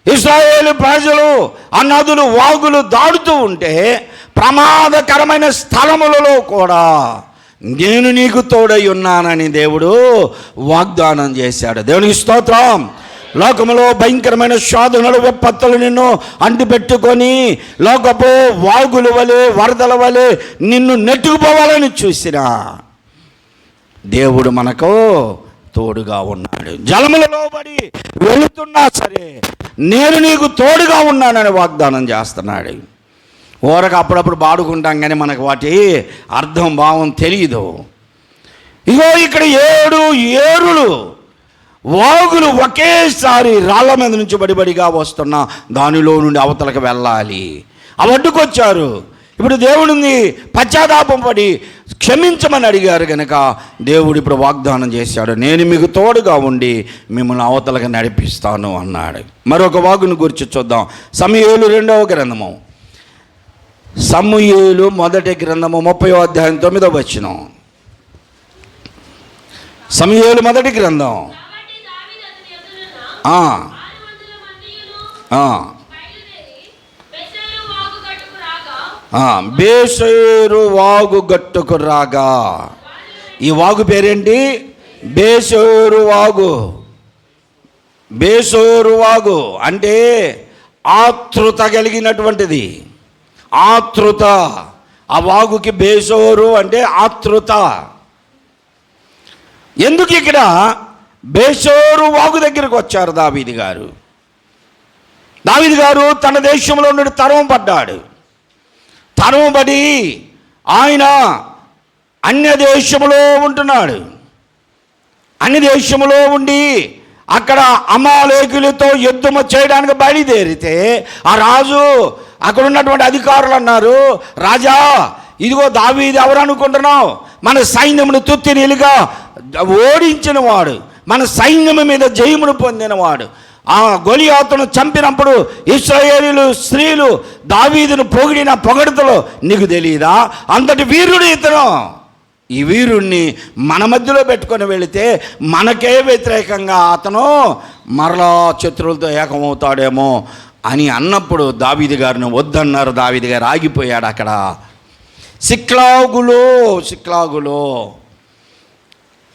ఇశ్రాయేలు ప్రజలు ఆ నదులు వాగులు దాడుతూ ఉంటే ప్రమాదకరమైన స్థలములలో కూడా నేను నీకు తోడై ఉన్నానని దేవుడు వాగ్దానం చేశాడు. దేవునికి స్తోత్రం. లోకములో భయంకరమైన శోధనలు విపత్తులు నిన్ను అంటిపెట్టుకొని లోకపు వాగుల వలె వరదల వలె నిన్ను నెట్టుకుపోవాలని చూసినా దేవుడు మనకు తోడుగా ఉన్నాడు. జలములలో పడి వెళుతున్నా సరే నేను నీకు తోడుగా ఉన్నానని వాగ్దానం చేస్తున్నాడు. ఊరక అప్పుడప్పుడు పాడుకుంటాం కానీ మనకు వాటి అర్థం భావం తెలియదు. ఇగో ఇక్కడ 7 ఏరులు వాగులు ఒకేసారి రాళ్ళ మీద నుంచి బడిబడిగా వస్తున్నా దానిలో నుండి అవతలకు వెళ్ళాలి. అవి అడ్డుకొచ్చారు. ఇప్పుడు దేవుడిని పశ్చాత్తాపం పడి క్షమించమని అడిగారు కనుక దేవుడు ఇప్పుడు వాగ్దానం చేశాడు, నేను మీకు తోడుగా ఉండి మిమ్మల్ని అవతలకు నడిపిస్తాను అన్నాడు. మరొక వాగును గురించి చూద్దాం. సమూయేలు 2వ గ్రంథము, సమూయేలు 1 గ్రంథము 30వ అధ్యాయం 9వ వచనం. సమూయేలు 1 గ్రంథం బేసేరు వాగు గట్టుకు రాగా. ఈ వాగు పేరేంటి? బేసేరు వాగు. బేసేరు వాగు అంటే ఆతృత కలిగినటువంటిది. ఆతృత. ఆ వాగుకి బేసేరు అంటే ఆతృత. ఎందుకు ఇక్కడ బేసేరు వాగు దగ్గరికి వచ్చారు దావీదు గారు? దావీదు గారు తన దేశంలో నుండి తరమపడ్డాడు. తరమబడి ఆయన అన్య దేశంలో ఉంటున్నాడు. అన్య దేశంలో ఉండి అక్కడ అమాలేకులతో యుద్ధము చేయడానికి బయలుదేరితే ఆ రాజు అక్కడ ఉన్నటువంటి అధికారులు అన్నారు, రాజా ఇదిగో దావీదు ఎవరు అనుకుంటున్నావు? మన సైన్యమును తుత్తినీలుగా ఓడించిన వాడు, మన సైన్యము మీద జయమును పొందినవాడు. ఆ గొలియాతును చంపినప్పుడు ఇశ్రాయేలీయులు స్త్రీలు దావీదును పొగిడిన పొగడుతలో నీకు తెలియదా? అంతటి వీరుడు ఇతను. ఈ వీరుణ్ణి మన మధ్యలో పెట్టుకొని వెళితే మనకే వ్యతిరేకంగా అతను మరలా శత్రువులతో ఏకమవుతాడేమో అని అన్నప్పుడు దావీదు గారిని వద్దన్నారు. దావీదు గారు ఆగిపోయాడు అక్కడ. సిక్లాగులో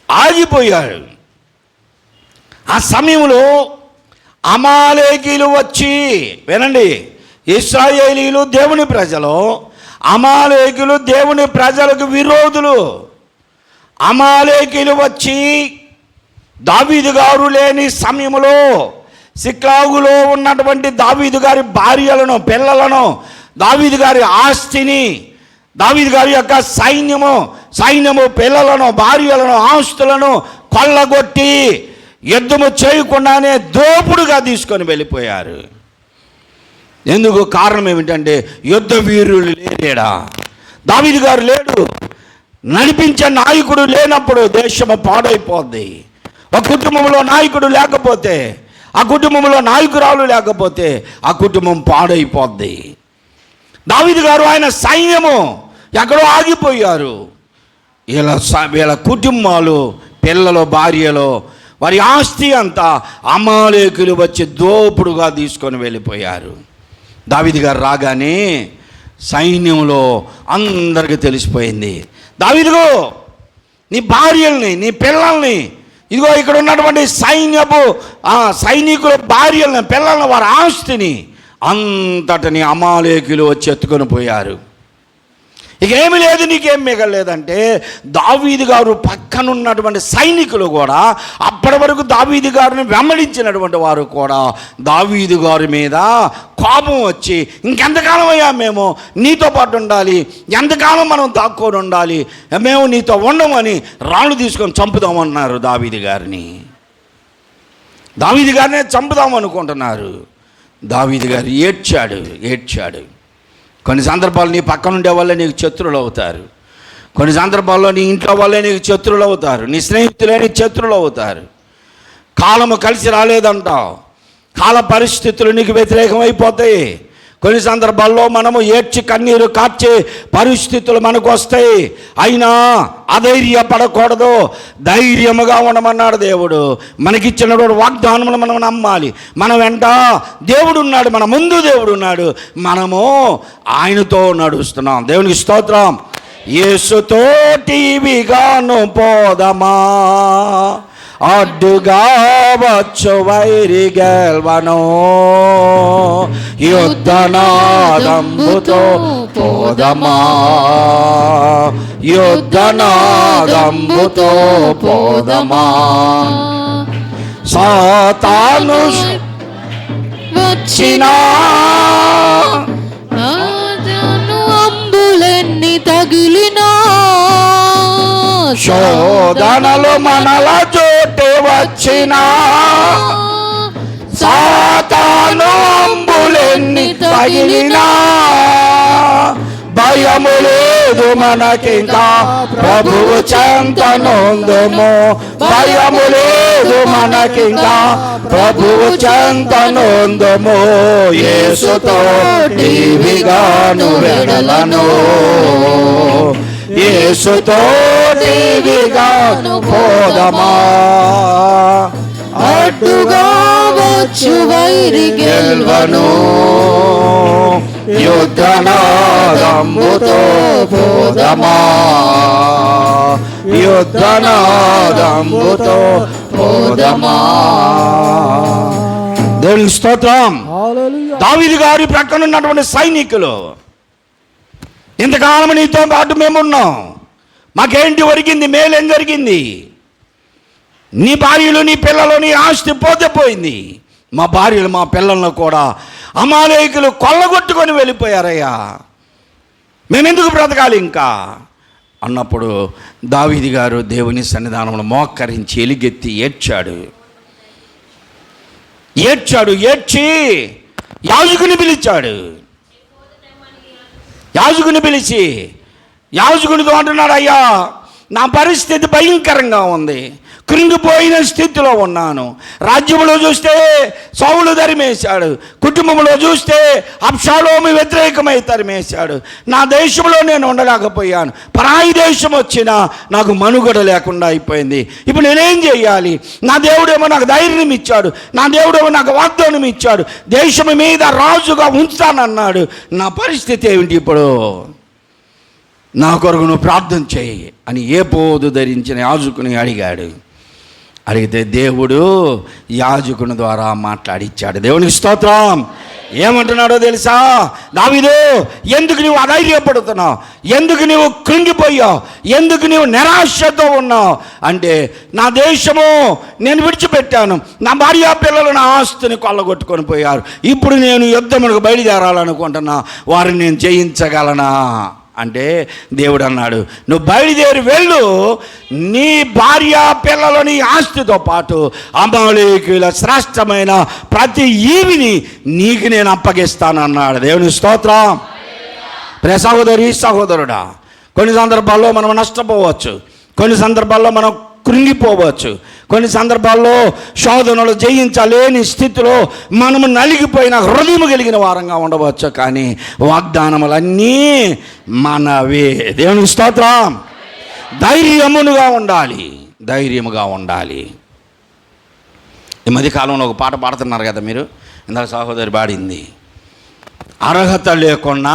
ఆగిపోయాడు. ఆ సమయంలో అమాలేకీలు వచ్చి, వినండి, ఇశ్రాయేలీయులు దేవుని ప్రజలు, అమాలేకీలు దేవుని ప్రజలకు విరోధులు. అమాలేకీలు వచ్చి దావీదు గారు లేని సమయంలో సిక్లాగులో ఉన్నటువంటి దావీదు గారి భార్యలను, పిల్లలను, దావీదు గారి ఆస్తిని, దావీదు గారి యొక్క సైన్యము పిల్లలను, భార్యలను, ఆస్తులను కొల్లగొట్టి యుద్ధము చేయకుండానే దోపుడుగా తీసుకొని వెళ్ళిపోయారు. ఎందుకు? కారణం ఏమిటంటే యుద్ధ వీరులు లేడా? దావీదు గారు లేడు. నడిపించే నాయకుడు లేనప్పుడు దేశము పాడైపోద్ది. ఒక కుటుంబంలో నాయకుడు లేకపోతే, ఆ కుటుంబంలో నాయకురాలు లేకపోతే ఆ కుటుంబం పాడైపోద్ది. దావీదు గారు ఆయన సైన్యము ఎక్కడో ఆగిపోయారు. వీళ్ళ కుటుంబాలు, పిల్లలు, భార్యలు వారి ఆస్తి అంతా అమాలేకులు వచ్చి దోపుడుగా తీసుకొని వెళ్ళిపోయారు. దావీదు గారు రాగానే సైన్యంలో అందరికీ తెలిసిపోయింది, దావీదు నీ భార్యల్ని, నీ పిల్లల్ని, ఇదిగో ఇక్కడ ఉన్నటువంటి సైనికుల భార్యలను, పిల్లలను, వారి ఆస్తిని అంతటిని అమాలేకులు వచ్చి ఎత్తుకొని పోయారు. ఇక ఏమి లేదు, నీకేం మిగలలేదంటే దావీదు గారు పక్కనున్నటువంటి సైనికులు కూడా, అప్పటి వరకు దావీదు గారిని వెంబడించినటువంటి వారు కూడా దావీదు గారి మీద కోపం వచ్చి, ఇంకెంతకాలం అయ్యా మేము నీతో పాటు ఉండాలి, ఎంతకాలం మనం దాక్కొని ఉండాలి, మేము నీతో ఉండమని రాళ్ళు తీసుకొని చంపుదామన్నారు దావీదు గారిని. దావీదు గారినే చంపుదామనుకుంటున్నారు. దావీదు గారు ఏడ్చాడు. కొన్ని సందర్భాలు నీ పక్కన ఉండే వాళ్ళే నీకు శత్రువులు అవుతారు. కొన్ని సందర్భాల్లో నీ ఇంట్లో వాళ్ళే నీకు శత్రువులు అవుతారు. నీ స్నేహితులే నీకు శత్రువులు అవుతారు. కాలము కలిసి రాలేదంటావు, కాల పరిస్థితులు నీకు వ్యతిరేకమైపోతాయి. కొన్ని సందర్భాల్లో మనము ఏడ్చి కన్నీరు కార్చే పరిస్థితులు మనకు వస్తాయి. అయినా అధైర్యపడకూడదు, ధైర్యముగా ఉండమన్నాడు దేవుడు. మనకిచ్చినటువంటి వాగ్దానములు మనం నమ్మాలి. మన వెంట దేవుడు ఉన్నాడు, మన ముందు దేవుడు ఉన్నాడు, మనము ఆయనతో నడుస్తున్నాం. దేవునికి స్తోత్రం. యేసుతోటివిగాను పోదమా, అడ్డుగా వచ్చు వైరి గెల్వను, యుద్ధనాదంబుతో పోదమా, యుద్ధనాదంబుతో పోదమా. సాతాను వచ్చినా అంబులెన్ని తగిలినా, శోధనలు మనల చోటు వచ్చినా, సాతాను అంబులెన్ని తగిలినా, భయము లేదు మనకింకా ప్రభువు చెంతనుందుము, భయము లేదు మనకింకా ప్రభువు చెంతనుందుము. యేసుతో టీవిగాను వెడలను, యేసుతో టీవిగాను పోదమా, అడ్డుగా వచ్చు వైరి గెల్వను, యుద్ధనాదంబుతో పోదమా, యుద్ధనాదంబుతో పోదమా. దేవునికి స్తోత్రం. దావీదు గారి ప్రక్కన ఉన్నటువంటి సైనికులు, ఇంతకాలం నీతో పాటు మేమున్నాం, మాకేంటి ఒరిగింది, మేలేం జరిగింది, నీ భార్యలు, నీ పిల్లలు, నీ ఆస్తి పోతే పోయింది, మా భార్యలు, మా పిల్లలను కూడా అమాలేకులు కొల్లగొట్టుకొని వెళ్ళిపోయారయ్యా, మేమెందుకు బ్రతకాలి ఇంకా అన్నప్పుడు దావీదు గారు దేవుని సన్నిధానంలో మోకరించి ఎలుగెత్తి ఏడ్చి యాజకుని పిలిచి యాజకునితో అంటున్నాడు, అయ్యా నా పరిస్థితి భయంకరంగా ఉంది, కృంగిపోయిన స్థితిలో ఉన్నాను. రాజ్యంలో చూస్తే సౌలు తరిమేశాడు, కుటుంబంలో చూస్తే అబ్షాలోము వ్యతిరేకమై తరిమేశాడు, నా దేశంలో నేను ఉండలేకపోయాను, పరాయి దేశం వచ్చినా నాకు మనుగడ లేకుండా అయిపోయింది. ఇప్పుడు నేనేం చేయాలి? నా దేవుడేమో నాకు ధైర్యం ఇచ్చాడు, నా దేవుడేమో నాకు వాగ్దానం ఇచ్చాడు, దేశం మీద రాజుగా ఉంచానన్నాడు. నా పరిస్థితి ఏమిటి ఇప్పుడు? నా కొరకు నువ్వు ప్రార్థన చేయి అని ఏపోదు ధరించిన యాజకుని అడిగితే దేవుడు యాజకుని ద్వారా మాట్లాడిచ్చాడు. దేవునికి స్తోత్రం. ఏమంటున్నాడో తెలుసా? దావీదు, ఎందుకు నువ్వు అధైర్యపడుతున్నావు, ఎందుకు నువ్వు కృంగిపోయావు, ఎందుకు నువ్వు నిరాశతో ఉన్నావు అంటే, నా దేశము నేను విడిచిపెట్టాను, నా భార్య పిల్లలు నా ఆస్తిని కొల్లగొట్టుకొని పోయారు, ఇప్పుడు నేను యుద్ధమునకు బయలుదేరాలనుకుంటున్నా, వారిని నేను జయించగలనా అంటే దేవుడు అన్నాడు, నువ్వు బయలుదేరి వెళ్ళు, నీ భార్య పిల్లలు నీ ఆస్తితో పాటు అమాలేకుల శ్రేష్టమైన ప్రతి ఈవిని నీకు నేను అప్పగిస్తానన్నాడు. దేవుని స్తోత్రం. ప్రియ సహోదరుడా, కొన్ని సందర్భాల్లో మనం నష్టపోవచ్చు, కొన్ని సందర్భాల్లో మనం కృంగిపోవచ్చు, కొన్ని సందర్భాల్లో శోధనలు జయించలేని స్థితిలో మనము నలిగిపోయిన హృదయం కలిగిన వారంగా ఉండవచ్చు, కానీ వాగ్దానములన్నీ మనవే. దేవునికి స్తోత్రం. ధైర్యముగా ఉండాలి. ఈ మధ్య కాలంలో ఒక పాట పాడుతున్నారు కదా మీరు, ఇందాక సహోదరి పాడింది. అర్హత లేకుండా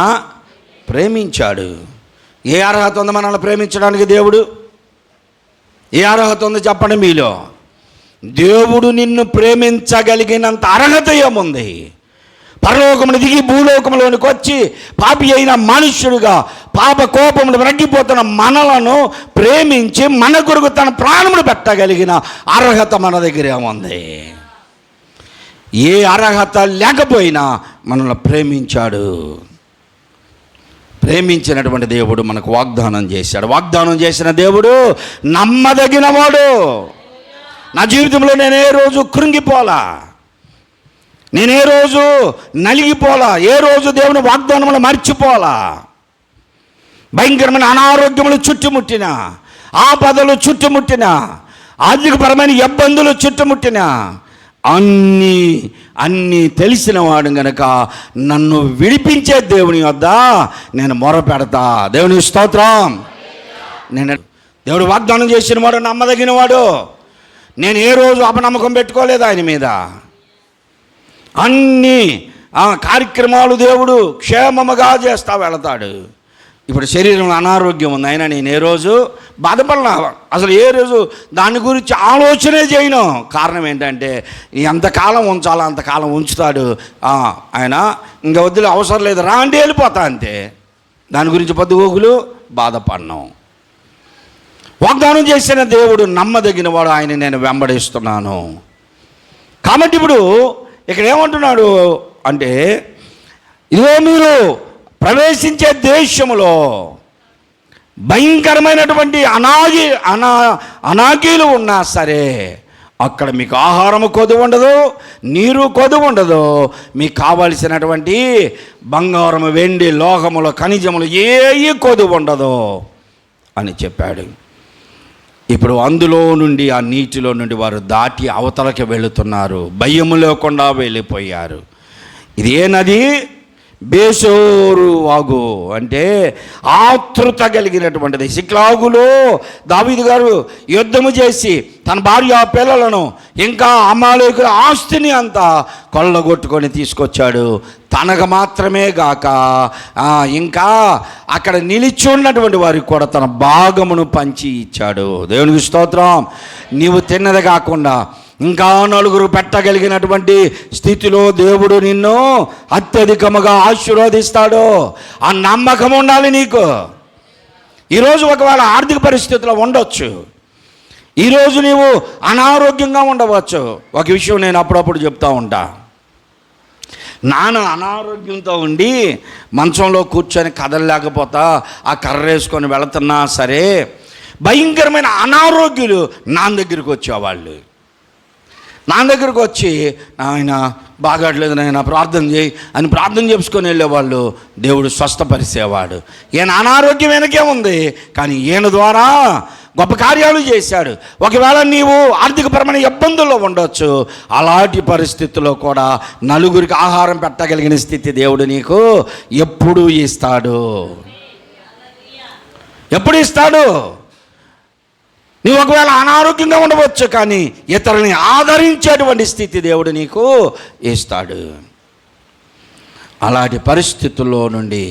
ప్రేమించాడు. ఏ అర్హత ఉంది మనల్ని ప్రేమించడానికి? దేవుడు ఏ అర్హత ఉంది చెప్పండి మీలో? దేవుడు నిన్ను ప్రేమించగలిగినంత అర్హత ఏముంది? పరలోకమును దిగి భూలోకములోనికి వచ్చి పాపి అయిన మనుష్యుడిగా పాప కోపములు రగ్గిపోతున్న మనలను ప్రేమించి మన కొరకు తన ప్రాణమును పెట్టగలిగిన అర్హత మన దగ్గర ఏముంది? ఏ అర్హత లేకపోయినా మనల్ని ప్రేమించాడు. ప్రేమించినటువంటి దేవుడు మనకు వాగ్దానం చేశాడు. వాగ్దానం చేసిన దేవుడు నమ్మదగినవాడు. నా జీవితంలో నేను ఏ రోజు కృంగిపోలా, నేను ఏ రోజు నలిగిపోలా, ఏ రోజు దేవుని వాగ్దానములు మర్చిపోలా. భయంకరమైన అనారోగ్యములు చుట్టుముట్టిన, ఆపదలు చుట్టుముట్టిన, ఆర్థికపరమైన ఇబ్బందులు చుట్టుముట్టిన, అన్నీ తెలిసిన వాడు గనక నన్ను విడిపించే దేవుని వద్ద నేను మొరపెడతా. దేవుని స్తోత్రం. నేను దేవుడు వాగ్దానం చేసిన వాడు నమ్మదగిన వాడు. నేను ఏ రోజు అపనమ్మకం పెట్టుకోలేదు ఆయన మీద. అన్ని కార్యక్రమాలు దేవుడు క్షేమముగా చేస్తా వెళతాడు. ఇప్పుడు శరీరంలో అనారోగ్యం ఉంది, అయినా నేను ఏ రోజు బాధపడలా, అసలు ఏ రోజు దాని గురించి ఆలోచనే చేయను. కారణం ఏంటంటే ఎంతకాలం ఉంచాలో అంతకాలం ఉంచుతాడు ఆయన. ఇంకా వద్దులే, అవసరం లేదు, రా అంటే వెళ్ళిపోతా అంతే. దాని గురించి పొద్దుగోగులు బాధపడను. వాగ్దానం చేసిన దేవుడు నమ్మదగిన వాడు, ఆయన నేను వెంబడిస్తున్నాను. కాబట్టి ఇప్పుడు ఇక్కడ ఏమంటున్నాడు అంటే, ఇదిగో మీరు ప్రవేశించే దేశంలో భయంకరమైనటువంటి అనాకీలు ఉన్నా సరే అక్కడ మీకు ఆహారము కొదువు ఉండదు, నీరు కొదువు ఉండదు, మీకు కావలసినటువంటి బంగారము, వెండి, లోహములు, ఖనిజములు ఏవి కొదువు ఉండదు అని చెప్పాడు. ఇప్పుడు అందులో నుండి, ఆ నీటిలో నుండి వారు దాటి అవతలకి వెళుతున్నారు. భయము లేకుండా వెళ్ళిపోయారు. ఇది ఏ నది? బేసోరు వాగు, అంటే ఆతృత కలిగినటువంటిది. సిక్లాగులో దావీదు గారు యుద్ధము చేసి తన భార్య పిల్లలను ఇంకా అమాలేకుల ఆస్తిని అంతా కొల్లగొట్టుకొని తీసుకొచ్చాడు. తనకు మాత్రమే గాక ఇంకా అక్కడ నిలిచి ఉన్నటువంటి వారికి కూడా తన భాగమును పంచి ఇచ్చాడు. దేవునికి స్తోత్రం. నీవు తిన్నది కాకుండా ఇంకా నలుగురు పెట్టగలిగినటువంటి స్థితిలో దేవుడు నిన్ను అత్యధికముగా ఆశీర్వదిస్తాడు. ఆ నమ్మకం ఉండాలి నీకు. ఈరోజు ఒకవేళ ఆర్థిక పరిస్థితిలో ఉండొచ్చు, ఈరోజు నీవు అనారోగ్యంగా ఉండవచ్చు. ఒక విషయం నేను అప్పుడప్పుడు చెప్తా ఉంటా. నాన్న అనారోగ్యంతో ఉండి మంచంలో కూర్చొని కదలలేకపోతా ఆ కర్ర వేసుకొని వెళుతున్నా సరే భయంకరమైన అనారోగ్యులు నా దగ్గరికి వచ్చేవాళ్ళు. నా దగ్గరకు వచ్చి, ఆయన బాగాట్లేదు నాయన ప్రార్థన చేయి అని ప్రార్థన చేసుకొని వెళ్ళేవాళ్ళు. దేవుడు స్వస్థపరిచేవాడు. ఈయన అనారోగ్యం వెనకే ఉంది, కానీ ఈయన ద్వారా గొప్ప కార్యాలు చేశాడు. ఒకవేళ నీవు ఆర్థికపరమైన ఇబ్బందుల్లో ఉండొచ్చు, అలాంటి పరిస్థితుల్లో కూడా నలుగురికి ఆహారం పెట్టగలిగిన స్థితి దేవుడు నీకు ఎప్పుడు ఇస్తాడు. ఎప్పుడు ఇస్తాడు? నీవు ఒకవేళ అనారోగ్యంగా ఉండవచ్చు, కానీ ఇతరులని ఆదరించేటువంటి స్థితి దేవుడు నీకు ఇస్తాడు. అలాంటి పరిస్థితుల్లో నుండి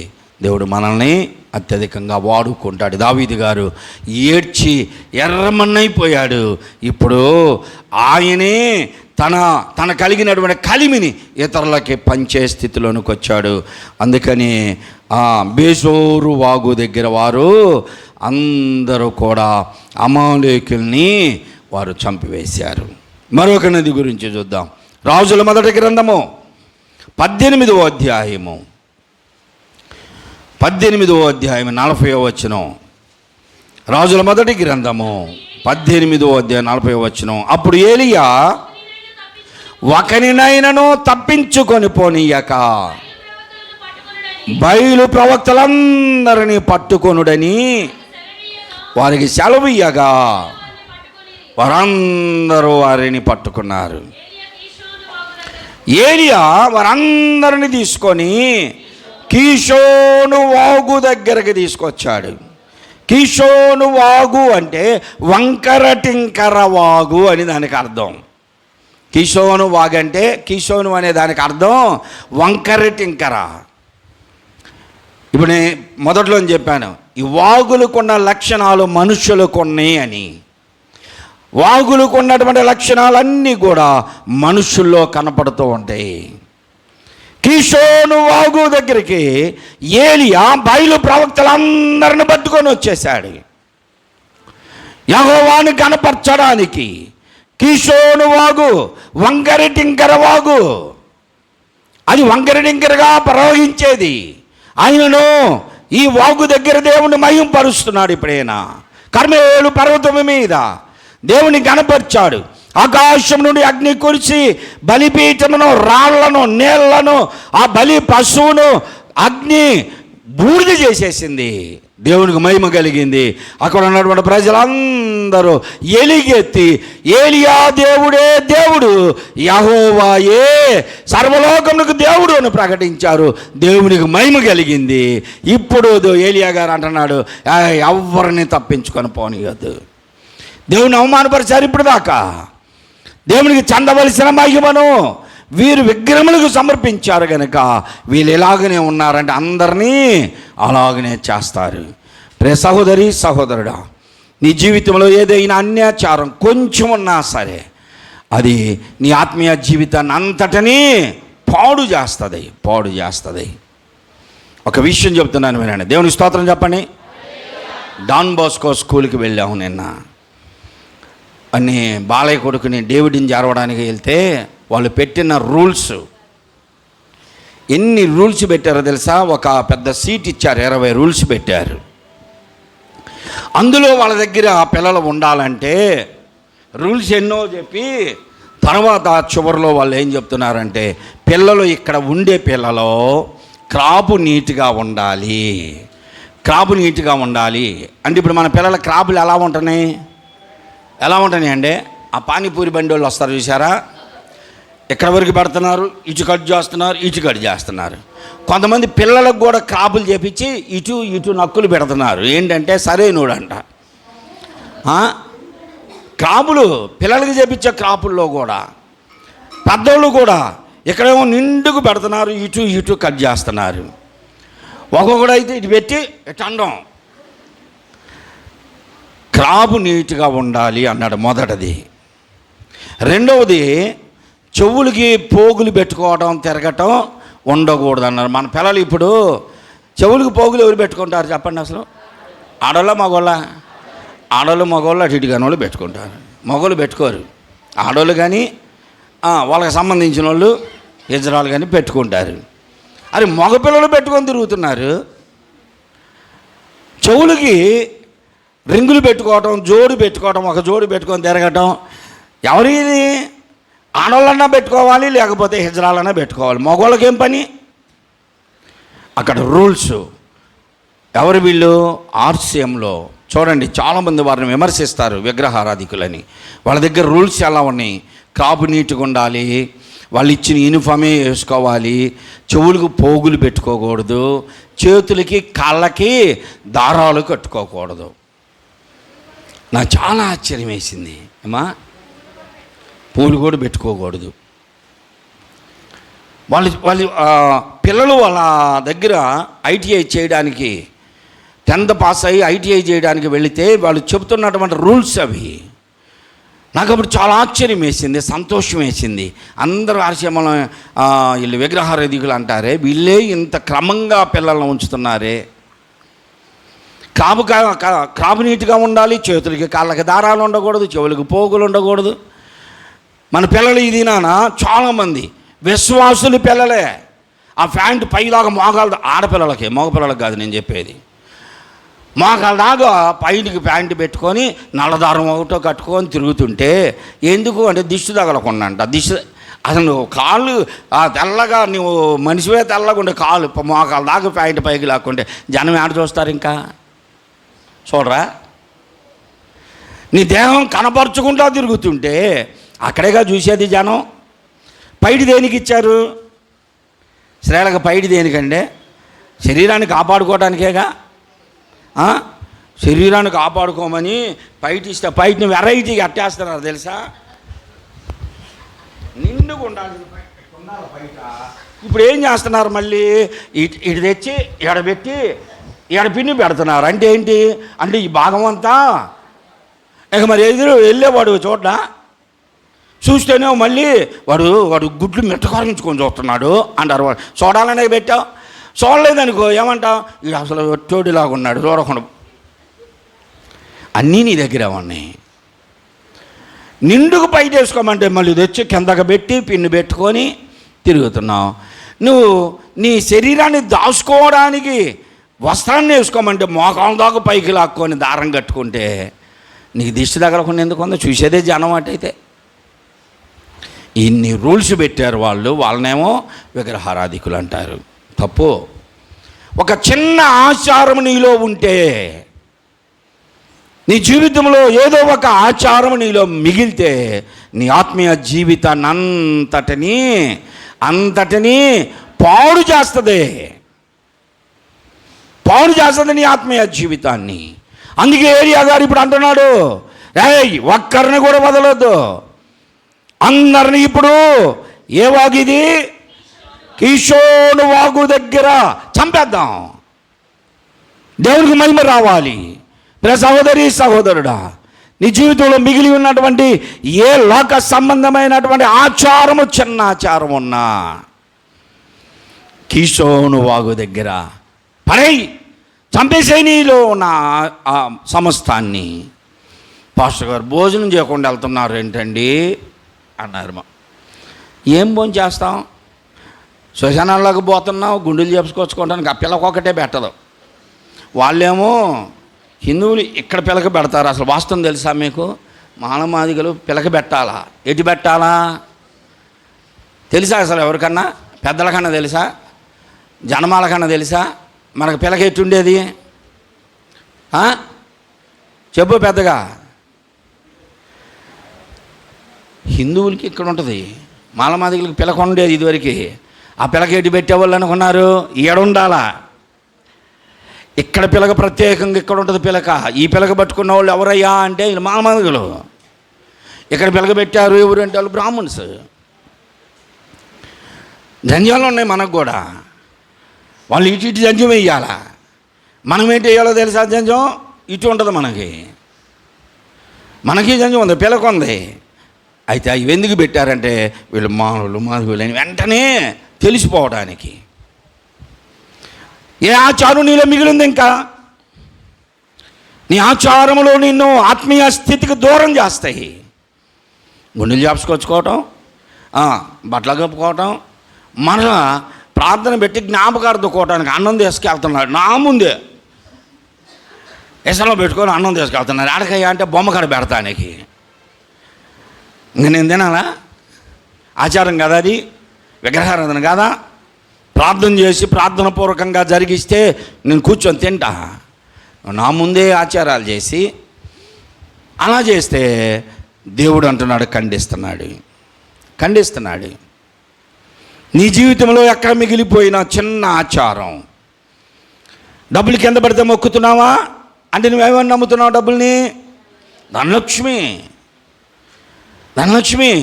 దేవుడు మనల్ని అత్యధికంగా వాడుకుంటాడు. దావీదు గారు ఏడ్చి ఎర్రమన్నైపోయాడు. ఇప్పుడు ఆయనే తన కలిగినటువంటి కలిమిని ఇతరులకి పంచే స్థితిలోనికి వచ్చాడు. అందుకని బేసోరు వాగు దగ్గర వారు అందరూ కూడా అమాలేకుల్ని వారు చంపివేశారు. మరొక నది గురించి చూద్దాం. రాజుల మొదటి గ్రంథము 18వ అధ్యాయము 40వ వచనం. రాజుల మొదటి గ్రంథము 18వ అధ్యాయం 40వ వచనం. అప్పుడు ఏలియా ఒకరినైనను తప్పించుకొని పోనీయక బయలు ప్రవక్తలందరినీ పట్టుకొనుడని వారికి సెలవియ్యగా వారందరూ వారిని పట్టుకున్నారు. ఏలియా వారందరిని తీసుకొని కీషోను వాగు దగ్గరికి తీసుకొచ్చాడు. కీషోను వాగు అంటే వంకర టింకర వాగు అని దానికి అర్థం. కిషోను వాగంటే కిషోను అనే దానికి అర్థం వంకర టింకర. ఇప్పుడు నేను మొదట్లో చెప్పాను, ఈ వాగులకున్న లక్షణాలు మనుషులకు ఉన్నాయి అని. వాగులకు ఉన్నటువంటి లక్షణాలన్నీ కూడా మనుషుల్లో కనపడుతూ ఉంటాయి. కిషోను వాగు దగ్గరికి ఏలియా బయలు ప్రవక్తలందరిని పట్టుకొని వచ్చేసాడు యెహోవాను కనపరచడానికి. కిషోను వాగు వంకర టింకర వాగు, అది వంకర టింకరగా ప్రవహించేది. ఆయనను ఈ వాగు దగ్గర దేవుని మహింపరుస్తున్నాడు. ఇప్పుడైనా కర్మేలు పర్వతం మీద దేవుని కనపరిచాడు. ఆకాశం నుండి అగ్ని కురిసి బలిపీఠమును, రాళ్లను, నీళ్లను, ఆ బలి పశువును అగ్ని బూడిద చేసేసింది. దేవునికి మహిమ కలిగింది. అక్కడ ఉన్నటువంటి ప్రజలందరూ ఎలిగెత్తి ఏలియా దేవుడే దేవుడు, యెహోవాయే సర్వలోకమునకు దేవుడు అని ప్రకటించారు. దేవునికి మహిమ కలిగింది. ఇప్పుడు ఏలియా గారు అంటున్నాడు, ఎవరిని తప్పించుకొని పోనీయద్దు. దేవుని అవమానపరిచారు ఇప్పుడు దాకా. దేవునికి చెందవలసిన మహిమను వీరు విగ్రహములకు సమర్పించారు కనుక వీళ్ళు ఎలాగనే ఉన్నారంటే అందరినీ అలాగనే చేస్తారు. ప్రియ సహోదరి సహోదరుడా, నీ జీవితంలో ఏదైనా అన్యాచారం కొంచెం ఉన్నా సరే అది నీ ఆత్మీయ జీవితాన్ని అంతటినీ పాడు చేస్తుంది. ఒక విషయం చెప్తున్నాను వినండి. దేవుని స్తోత్రం చెప్పండి. డాన్ బాస్కో స్కూల్కి వెళ్ళాము నిన్న. అని బాలయ్య కొడుకుని డేవిడ్ని చేరవడానికి వెళ్తే వాళ్ళు పెట్టిన రూల్స్, ఎన్ని రూల్స్ పెట్టారో తెలుసా? ఒక పెద్ద సీట్ ఇచ్చారు, 20 రూల్స్ పెట్టారు. అందులో వాళ్ళ దగ్గర పిల్లలు ఉండాలంటే రూల్స్ ఎన్నో చెప్పి తర్వాత చివరిలో వాళ్ళు ఏం చెప్తున్నారంటే, పిల్లలు ఇక్కడ ఉండే పిల్లలు క్రాపు నీట్గా ఉండాలి. అంటే ఇప్పుడు మన పిల్లల క్రాపులు ఎలా ఉంటున్నాయి అంటే, ఆ పానీపూరి బండి వాళ్ళు వస్తారు చూసారా, ఎక్కడి వరకు పెడుతున్నారు, ఇటు కట్ చేస్తున్నారు. కొంతమంది పిల్లలకు కూడా క్రాపులు చేపించి ఇటు నక్కులు పెడుతున్నారు. ఏంటంటే సరైనోడంట. క్రాపులు పిల్లలకి చేపించే క్రాపుల్లో కూడా పెద్దోళ్ళు కూడా ఇక్కడేమో నిండుకు పెడుతున్నారు, ఇటు కట్ చేస్తున్నారు. ఒక్కొక్కడు అయితే ఇటు పెట్టి ఇటు అండం. క్రాపు నీట్గా ఉండాలి అన్నాడు మొదటిది. రెండవది, చెవులకి పోగులు పెట్టుకోవడం, తిరగటం ఉండకూడదు అన్నారు. మన పిల్లలు ఇప్పుడు చెవులకి పోగులు ఎవరు పెట్టుకుంటారు చెప్పండి? అసలు ఆడోళ్ళు మగవాళ్ళు అటు ఇటు కాని వాళ్ళు పెట్టుకుంటారు. మగవాళ్ళు పెట్టుకోరు. ఆడోళ్ళు కానీ వాళ్ళకి సంబంధించిన వాళ్ళు ఇజ్రాయల్ కానీ పెట్టుకుంటారు. అది మగపిల్లలు పెట్టుకొని తిరుగుతున్నారు. చెవులకి రింగులు పెట్టుకోవటం, ఒక జోడు పెట్టుకొని తిరగటం. ఎవరిది? ఆడవాళ్ళన్నా పెట్టుకోవాలి, లేకపోతే హిజ్రాలన్నా పెట్టుకోవాలి. మగవాళ్ళకి ఏం పని? అక్కడ రూల్స్. ఎవరు వీళ్ళు? ఆర్సీఎంలో చూడండి, చాలామంది వారిని విమర్శిస్తారు విగ్రహారాధికులని. వాళ్ళ దగ్గర రూల్స్ ఎలా ఉన్నాయి? క్రాపు నీట్గా ఉండాలి, వాళ్ళు ఇచ్చిన యూనిఫామే వేసుకోవాలి, చెవులకు పోగులు పెట్టుకోకూడదు, చేతులకి కాళ్ళకి దారాలు కట్టుకోకూడదు. నాకు చాలా ఆశ్చర్యం వేసింది. ఏమా, పూలు కూడా పెట్టుకోకూడదు. వాళ్ళు పిల్లలు వాళ్ళ దగ్గర ఐటీఐ చేయడానికి 10th పాస్ అయ్యి ఐటీఐ చేయడానికి వెళితే వాళ్ళు చెబుతున్నటువంటి రూల్స్ అవి. నాకు అప్పుడు చాలా ఆశ్చర్యం వేసింది, సంతోషం వేసింది. అందరూ ఆర్సీఎంలో వీళ్ళు విగ్రహారాధికులు అంటారే, వీళ్ళే ఇంత క్రమంగా పిల్లలను ఉంచుతున్నారే. క్రాపు నీట్గా ఉండాలి, చేతులకి కాళ్ళకి దారాలు ఉండకూడదు, చెవులకి పోగులు ఉండకూడదు. మన పిల్లలు ఇది నాన్న చాలామంది విశ్వాసులు పిల్లలే. ఆ ప్యాంటు పైలాగా మోకాలు, ఆడపిల్లలకి, మగపిల్లలకి కాదు నేను చెప్పేది, మోకాల దాకా పైకి ప్యాంటు పెట్టుకొని నల్లదారం ఒకటో కట్టుకొని తిరుగుతుంటే ఎందుకు అంటే దిష్టి తగలకుండంట. అసలు కాళ్ళు తెల్లగా, నువ్వు మనిషివే తెల్లగా ఉండే కాళ్ళు మోకాల దాకా ప్యాంటు పైకి లాక్కుంటే జనం ఏడ చూస్తారు? ఇంకా చూడరా? నీ దేహం కనపరుచుకుంటా తిరుగుతుంటే అక్కడేగా చూసేది జనం. పైడి దేనికి ఇచ్చారు? స్త్రీలకు పైడి దేనికంటే శరీరాన్ని కాపాడుకోవడానికేగా. శరీరాన్ని కాపాడుకోమని పైటి ఇస్తే పైటిని వెరైటీగా అట్టేస్తున్నారు తెలుసా? నిండుగా ఉండాలి ఉండాలి బయట. ఇప్పుడు ఏం చేస్తున్నారు మళ్ళీ ఇటు తెచ్చి ఎడబెట్టి ఎడపిన్ని పెడుతున్నారు. అంటే ఏంటి అంటే ఈ భాగం అంతా ఇక మరి ఎదురు వెళ్ళేవాడు చోట చూస్తేనే మళ్ళీ వాడు గుడ్లు మెట్టకారించుకొని చూస్తున్నాడు అంటారు. వాడు చూడాలనే పెట్టావు, చూడలేదనుకో ఏమంటావు, ఇది అసలు తోడిలాగా ఉన్నాడు చూడకుండా. అన్నీ నీ దగ్గర ఉన్నాయి. నిండుకు పైట వేసుకోమంటే మళ్ళీ తెచ్చి కిందకు పెట్టి పిన్ను పెట్టుకొని తిరుగుతున్నావు. నువ్వు నీ శరీరాన్ని దాచుకోవడానికి వస్త్రాన్ని వేసుకోమంటే మోకాళ్ళ దాకా పైకి లాక్కొని దారం కట్టుకుంటే నీకు దిష్టి తగలకుండా ఎందుకు ఉందో చూసేదే జనం. అటైతే ఇన్ని రూల్స్ పెట్టారు వాళ్ళనేమో విగ్రహారాధికులు అంటారు. తప్పు. ఒక చిన్న ఆచారం నీలో ఉంటే, నీ జీవితంలో ఏదో ఒక ఆచారం నీలో మిగిలితే నీ ఆత్మీయ జీవితాన్ని అంతటినీ పాడు చేస్తుంది నీ ఆత్మీయ జీవితాన్ని. అందుకే ఏలియా గారు ఇప్పుడు అంటున్నాడు, ఒక్కరిని కూడా వదలొద్దు, అందరిని ఇప్పుడు ఏ వాగిది కిషోను వాగు దగ్గర చంపేద్దాం, దేవునికి మహిమ రావాలి. సహోదరి సహోదరుడా, నీ జీవితంలో మిగిలి ఉన్నటువంటి ఏ లోక సంబంధమైనటువంటి ఆచారము, చిన్న ఆచారం ఉన్నా కిషోను వాగు దగ్గర పడేయి, చంపేసే నీలో ఉన్న ఆ సమస్తాన్ని. పాస్టర్ గారు భోజనం చేయకుండా వెళ్తున్నారు ఏంటండి అన్నారు. ఏం భోజనం చేస్తాం, శ్మశానాల్లోకి పోతున్నావు, గుండెలు చెప్పుకొచ్చుకోవడానికి ఆ పిల్లకొకటే పెట్టదు. వాళ్ళేమో హిందువులు ఇక్కడ పిలక పెడతారు. అసలు వాస్తవం తెలుసా మీకు? మానమాదిగలు పిలక పెట్టాలా, ఎటు పెట్టాలా తెలుసా? అసలు ఎవరికన్నా పెద్దలకన్నా తెలుసా? జనమాలకన్నా తెలుసా? మనకు పిలక ఎట్టుండేది చెప్పు పెద్దగా. హిందువులకి ఇక్కడ ఉంటుంది, మాలమాదిగలకి పిలక ఉండేది ఇదివరకు. ఆ పిలక ఎటు పెట్టేవాళ్ళు అనుకున్నారు? ఏడుండాలా, ఇక్కడ పిలక ప్రత్యేకంగా ఇక్కడ ఉంటుంది పిలక. ఈ పిలక పట్టుకున్న వాళ్ళు ఎవరయ్యా అంటే వీళ్ళు మాలమాదిగలు. ఇక్కడ పిలక పెట్టారు ఎవరు అంటే వాళ్ళు బ్రాహ్మణ్స్. జంజాలు ఉన్నాయి మనకు కూడా. వాళ్ళు ఇటు జంజం వేయాలా, మనం ఏంటి వేయాలో తెలుసా? జంజం ఇటు ఉంటుంది మనకి జంజం ఉంది, పిలక ఉంది. అయితే అవి ఎందుకు పెట్టారంటే వీళ్ళు మాదిగలు అని వెంటనే తెలిసిపోవడానికి. ఏ ఆచారం నీలో మిగిలింది? ఇంకా నీ ఆచారంలో నిన్ను ఆత్మీయ స్థితికి దూరం చేస్తాయి. గుండెలు జాపుకొచ్చుకోవటం, బట్టలు కప్పుకోవటం, మరలా ప్రార్థన పెట్టి జ్ఞాపకార్థకోవటానికి అన్నం తీసుకెళ్తున్నాడు. నా ముందే ఎసలో పెట్టుకొని అన్నం తీసుకెళ్తున్నాడు. ఆడకయ్యా అంటే బొమ్మ కాడ పెడతానికి. ఇంక నేను తినాలా? ఆచారం కదా అది, విగ్రహారాధన కాదా? ప్రార్థన చేసి ప్రార్థన పూర్వకంగా జరిగిస్తే నేను కూర్చొని తింటా. నా ముందే ఆచారాలు చేసి అలా చేస్తే దేవుడు అంటున్నాడు ఖండిస్తున్నాడు. నీ జీవితంలో ఎక్కడ మిగిలిపోయిన చిన్న ఆచారం, డబ్బులు కింద పడితే మొక్కుతున్నావా అంటే నువ్వేమని నమ్ముతున్నావు? డబ్బుల్ని ధనలక్ష్మి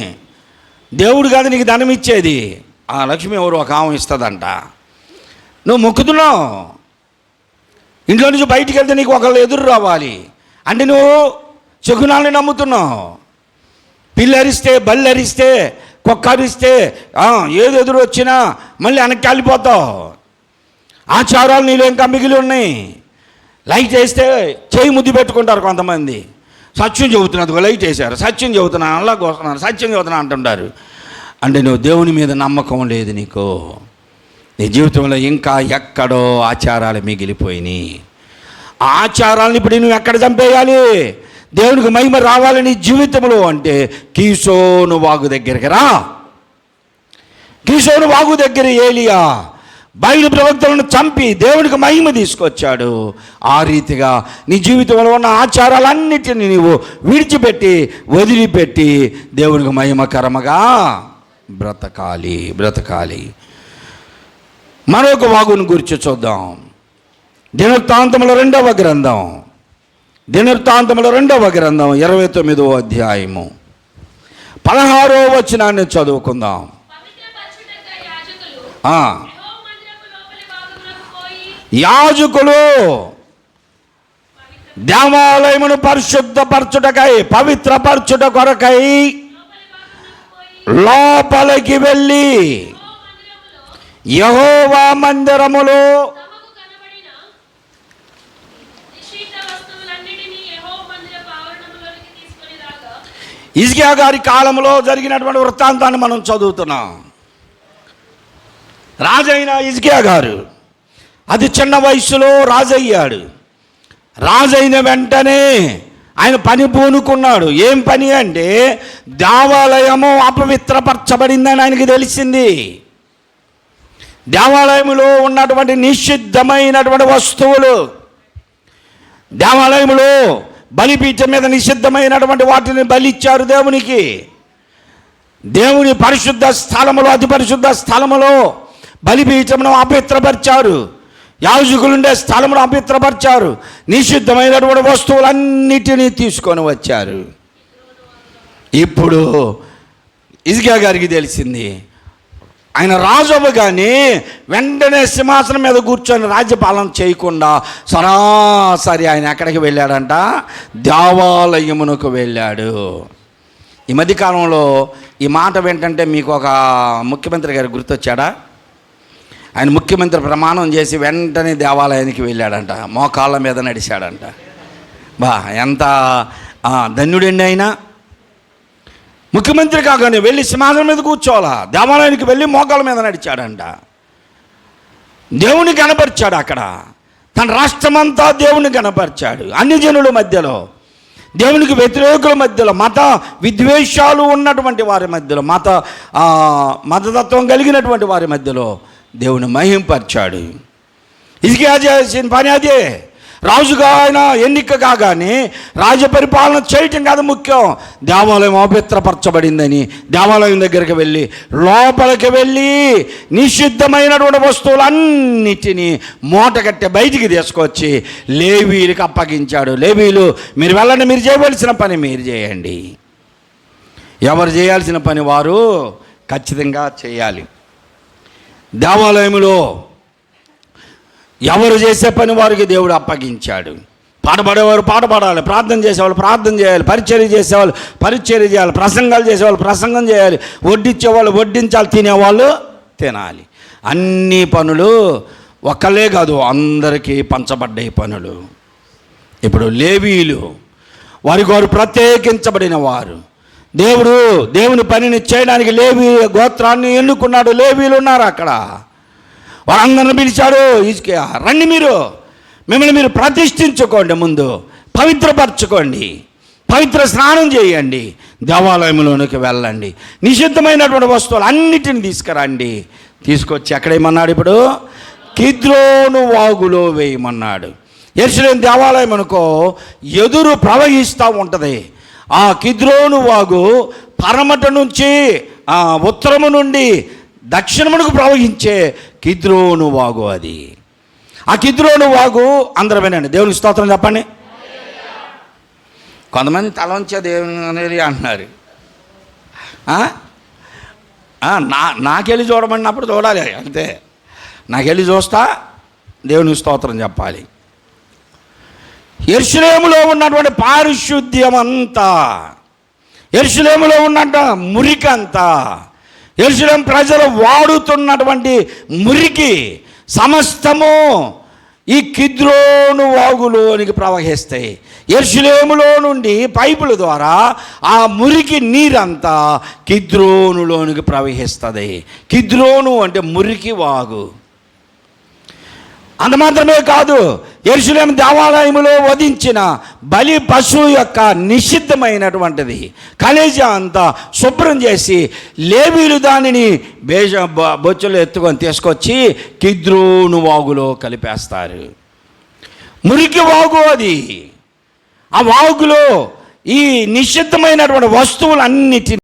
దేవుడు కాదు నీకు ధనం ఇచ్చేది. ఆ లక్ష్మి ఎవరు ఒక ఆమె ఇస్తుందంట. నువ్వు మొక్కుతున్నావు, ఇంట్లో నుంచి బయటికి వెళ్తే నీకు ఒకళ్ళు ఎదురు రావాలి అంటే నువ్వు శకునాల్ని నమ్ముతున్నావు. పిల్లరిస్తే బల్లరిస్తే కుక్కరిస్తే ఏది ఎదురు వచ్చినా మళ్ళీ వెనక్కి వెళ్ళిపోతావు. ఆచారాలు నీలో ఇంకా మిగిలి ఉన్నాయి. లైట్ వేస్తే చేయి ముద్దు పెట్టుకుంటారు కొంతమంది. సత్యం చెబుతున్నది, లైట్ వేశారు, సత్యం చెబుతున్నాను, అలా కోస్తున్నాను, సత్యం చెబుతున్నాను అంటుంటారు. అంటే నువ్వు దేవుని మీద నమ్మకం లేదు నీకు. నీ జీవితంలో ఇంకా ఎక్కడో ఆచారాలు మిగిలిపోయినాయి. ఆ ఆచారాలను ఇప్పుడు నువ్వు ఎక్కడ చంపేయాలి? దేవునికి మహిమ రావాలి నీ జీవితంలో అంటే కీషోను వాగు దగ్గరికి రా. కీషోను వాగు దగ్గర ఏలియా బయలు ప్రవక్తలను చంపి దేవునికి మహిమ తీసుకొచ్చాడు. ఆ రీతిగా నీ జీవితంలో ఉన్న ఆచారాలన్నిటిని నీవు విడిచిపెట్టి వదిలిపెట్టి దేవునికి మహిమకరముగా బ్రతకాలి. మరొక వాగును గురించి చూద్దాం. దినవృత్తాంతముల రెండవ గ్రంథం 29వ అధ్యాయము 16వ వచనాన్ని చదువుకుందాం. యాజకులు దేవాలయమును పరిశుద్ధపరచుటకై, పవిత్రపరచుట కొరకై లోపలికి వెళ్ళి యెహోవా మందిరములో హిజ్కియా గారి కాలంలో జరిగినటువంటి వృత్తాంతాన్ని మనం చదువుతున్నాం. రాజైన హిజ్కియా గారు అతి చిన్న వయసులో రాజయ్యాడు. రాజైన వెంటనే ఆయన పని పూనుకున్నాడు. ఏం పని అంటే దేవాలయము అపవిత్రపరచబడిందని ఆయనకి తెలిసింది. దేవాలయములో ఉన్నటువంటి నిషిద్ధమైనటువంటి వస్తువులు, దేవాలయములో బలిపీఠం మీద నిషిద్ధమైనటువంటి వాటిని బలిచ్చారు దేవునికి. దేవుని పరిశుద్ధ స్థలములో, అతి పరిశుద్ధ స్థలములో బలిపీఠమును అపవిత్రపరిచారు. యాజకులుండే స్థలమును అపవిత్రపరిచారు. నిషిద్ధమైనటువంటి వస్తువులన్నిటినీ తీసుకొని వచ్చారు. ఇప్పుడు హిజ్కియా గారికి తెలిసింది. ఆయన రాజు అవ్వగానే వెంటనే సింహాసనం మీద కూర్చొని రాజ్యపాలన చేయకుండా సరాసరి ఆయన ఎక్కడికి వెళ్ళాడంట? దేవాలయమునకు వెళ్ళాడు. ఈ మధ్యకాలంలో ఈ మాట ఏంటంటే మీకు ఒక ముఖ్యమంత్రి గారు గుర్తొచ్చాడా? ఆయన ముఖ్యమంత్రి ప్రమాణం చేసి వెంటనే దేవాలయానికి వెళ్ళాడంట. మోకాళ్ళ మీద నడిచాడంట. ఎంత ధన్యుడండి ఆయన. ముఖ్యమంత్రి కాగానే వెళ్ళి సింహాసనం మీద కూర్చోవాలా, దేవాలయానికి వెళ్ళి మోకాళ్ళ మీద నడిచాడంట. దేవుని కనపరిచాడు. అక్కడ తన రాష్ట్రమంతా దేవుని కనపరిచాడు. అన్ని జనుల మధ్యలో, దేవునికి వ్యతిరేకుల మధ్యలో, మత విద్వేషాలు ఉన్నటువంటి వారి మధ్యలో, మతతత్వం కలిగినటువంటి వారి మధ్యలో దేవుని మహింపరిచాడు. హిజ్కియా చేసిన పని అదే. రాజుగా ఆయన ఎన్నిక కాగానే రాజపరిపాలన చేయటం కాదు ముఖ్యం. దేవాలయం అపవిత్రపరచబడిందని దేవాలయం దగ్గరికి వెళ్ళి, లోపలికి వెళ్ళి నిషిద్ధమైనటువంటి వస్తువులన్నిటినీ మూటగట్టి బయటికి తీసుకొచ్చి లేవీలకు అప్పగించాడు. లేవీలు, మీరు వెళ్ళండి, మీరు చేయవలసిన పని మీరు చేయండి. ఎవరు చేయాల్సిన పని వారు ఖచ్చితంగా చేయాలి. దేవాలయంలో ఎవరు చేసే పని వారికి దేవుడు అప్పగించాడు. పాట పాడేవారు పాట పాడాలి, ప్రార్థన చేసేవాళ్ళు ప్రార్థన చేయాలి, పరిచర్య చేసేవాళ్ళు పరిచర్య చేయాలి, ప్రసంగాలు చేసేవాళ్ళు ప్రసంగం చేయాలి, వడ్డించేవాళ్ళు వడ్డించాలి, తినేవాళ్ళు తినాలి. అన్ని పనులు ఒక్కలే కాదు, అందరికీ పంచబడ్డాయి పనులు. ఇప్పుడు లేవీలు వారికి వారు ప్రత్యేకించబడిన వారు. దేవుని పనిని చేయడానికి లేవీ గోత్రాన్ని ఎన్నుకున్నాడు. లేవీలు ఉన్నారు అక్కడ. వారందరిని పిలిచాడు హిజ్కియా, రండి, మిమ్మల్ని మీరు ప్రతిష్ఠించుకోండి, ముందు పవిత్రపరచుకోండి, పవిత్ర స్నానం చేయండి, దేవాలయంలోనికి వెళ్ళండి, నిషిద్ధమైనటువంటి వస్తువులు అన్నిటిని తీసుకురండి. తీసుకొచ్చి ఎక్కడేమన్నాడు? ఇప్పుడు కిద్రోను వాగులో వేయమన్నాడు. యెరూషలేము దేవాలయం అనుకో ఎదురు ప్రవహిస్తూ ఉంటుంది. ఆ కిద్రోను వాగు పరమట నుంచి ఉత్తరము నుండి దక్షిణమునకు ప్రవహించే కిద్రోను వాగు అది. ఆ కిద్రోను వాగు అందరూ వినండి, దేవునికి స్తోత్రం చెప్పండి. కొంతమంది తలంచే దేవుని అంటున్నారు. నాకెళ్ళి చూడమన్నప్పుడు చూడాలి, అంతే. నాకెళ్ళి చూస్తా దేవునికి స్తోత్రం చెప్పాలి. యెరూషలేములో ఉన్నటువంటి పారిశుద్ధ్యం అంతా, యెరూషలేములో ఉన్నట్టు మురికి అంతా, యెరూషలేము ప్రజలు వాడుతున్నటువంటి మురికి సమస్తము ఈ కిద్రోను వాగులోనికి ప్రవహిస్తాయి. యెరూషలేములో నుండి పైపుల ద్వారా ఆ మురికి నీరంతా కిద్రోనులోనికి ప్రవహిస్తుంది. కిద్రోను అంటే మురికి వాగు. అంత మాత్రమే కాదు, యెరూషలేము దేవాలయములో వధించిన బలి పశువు యొక్క నిషిద్ధమైనటువంటిది కలేజా అంతా శుభ్రం చేసి లేవీలు దానిని బొచ్చులో ఎత్తుకొని తీసుకొచ్చి కిద్రోను వాగులో కలిపేస్తారు. మురికి వాగు అది. ఆ వాగులో ఈ నిషిద్ధమైనటువంటి వస్తువులన్నిటిని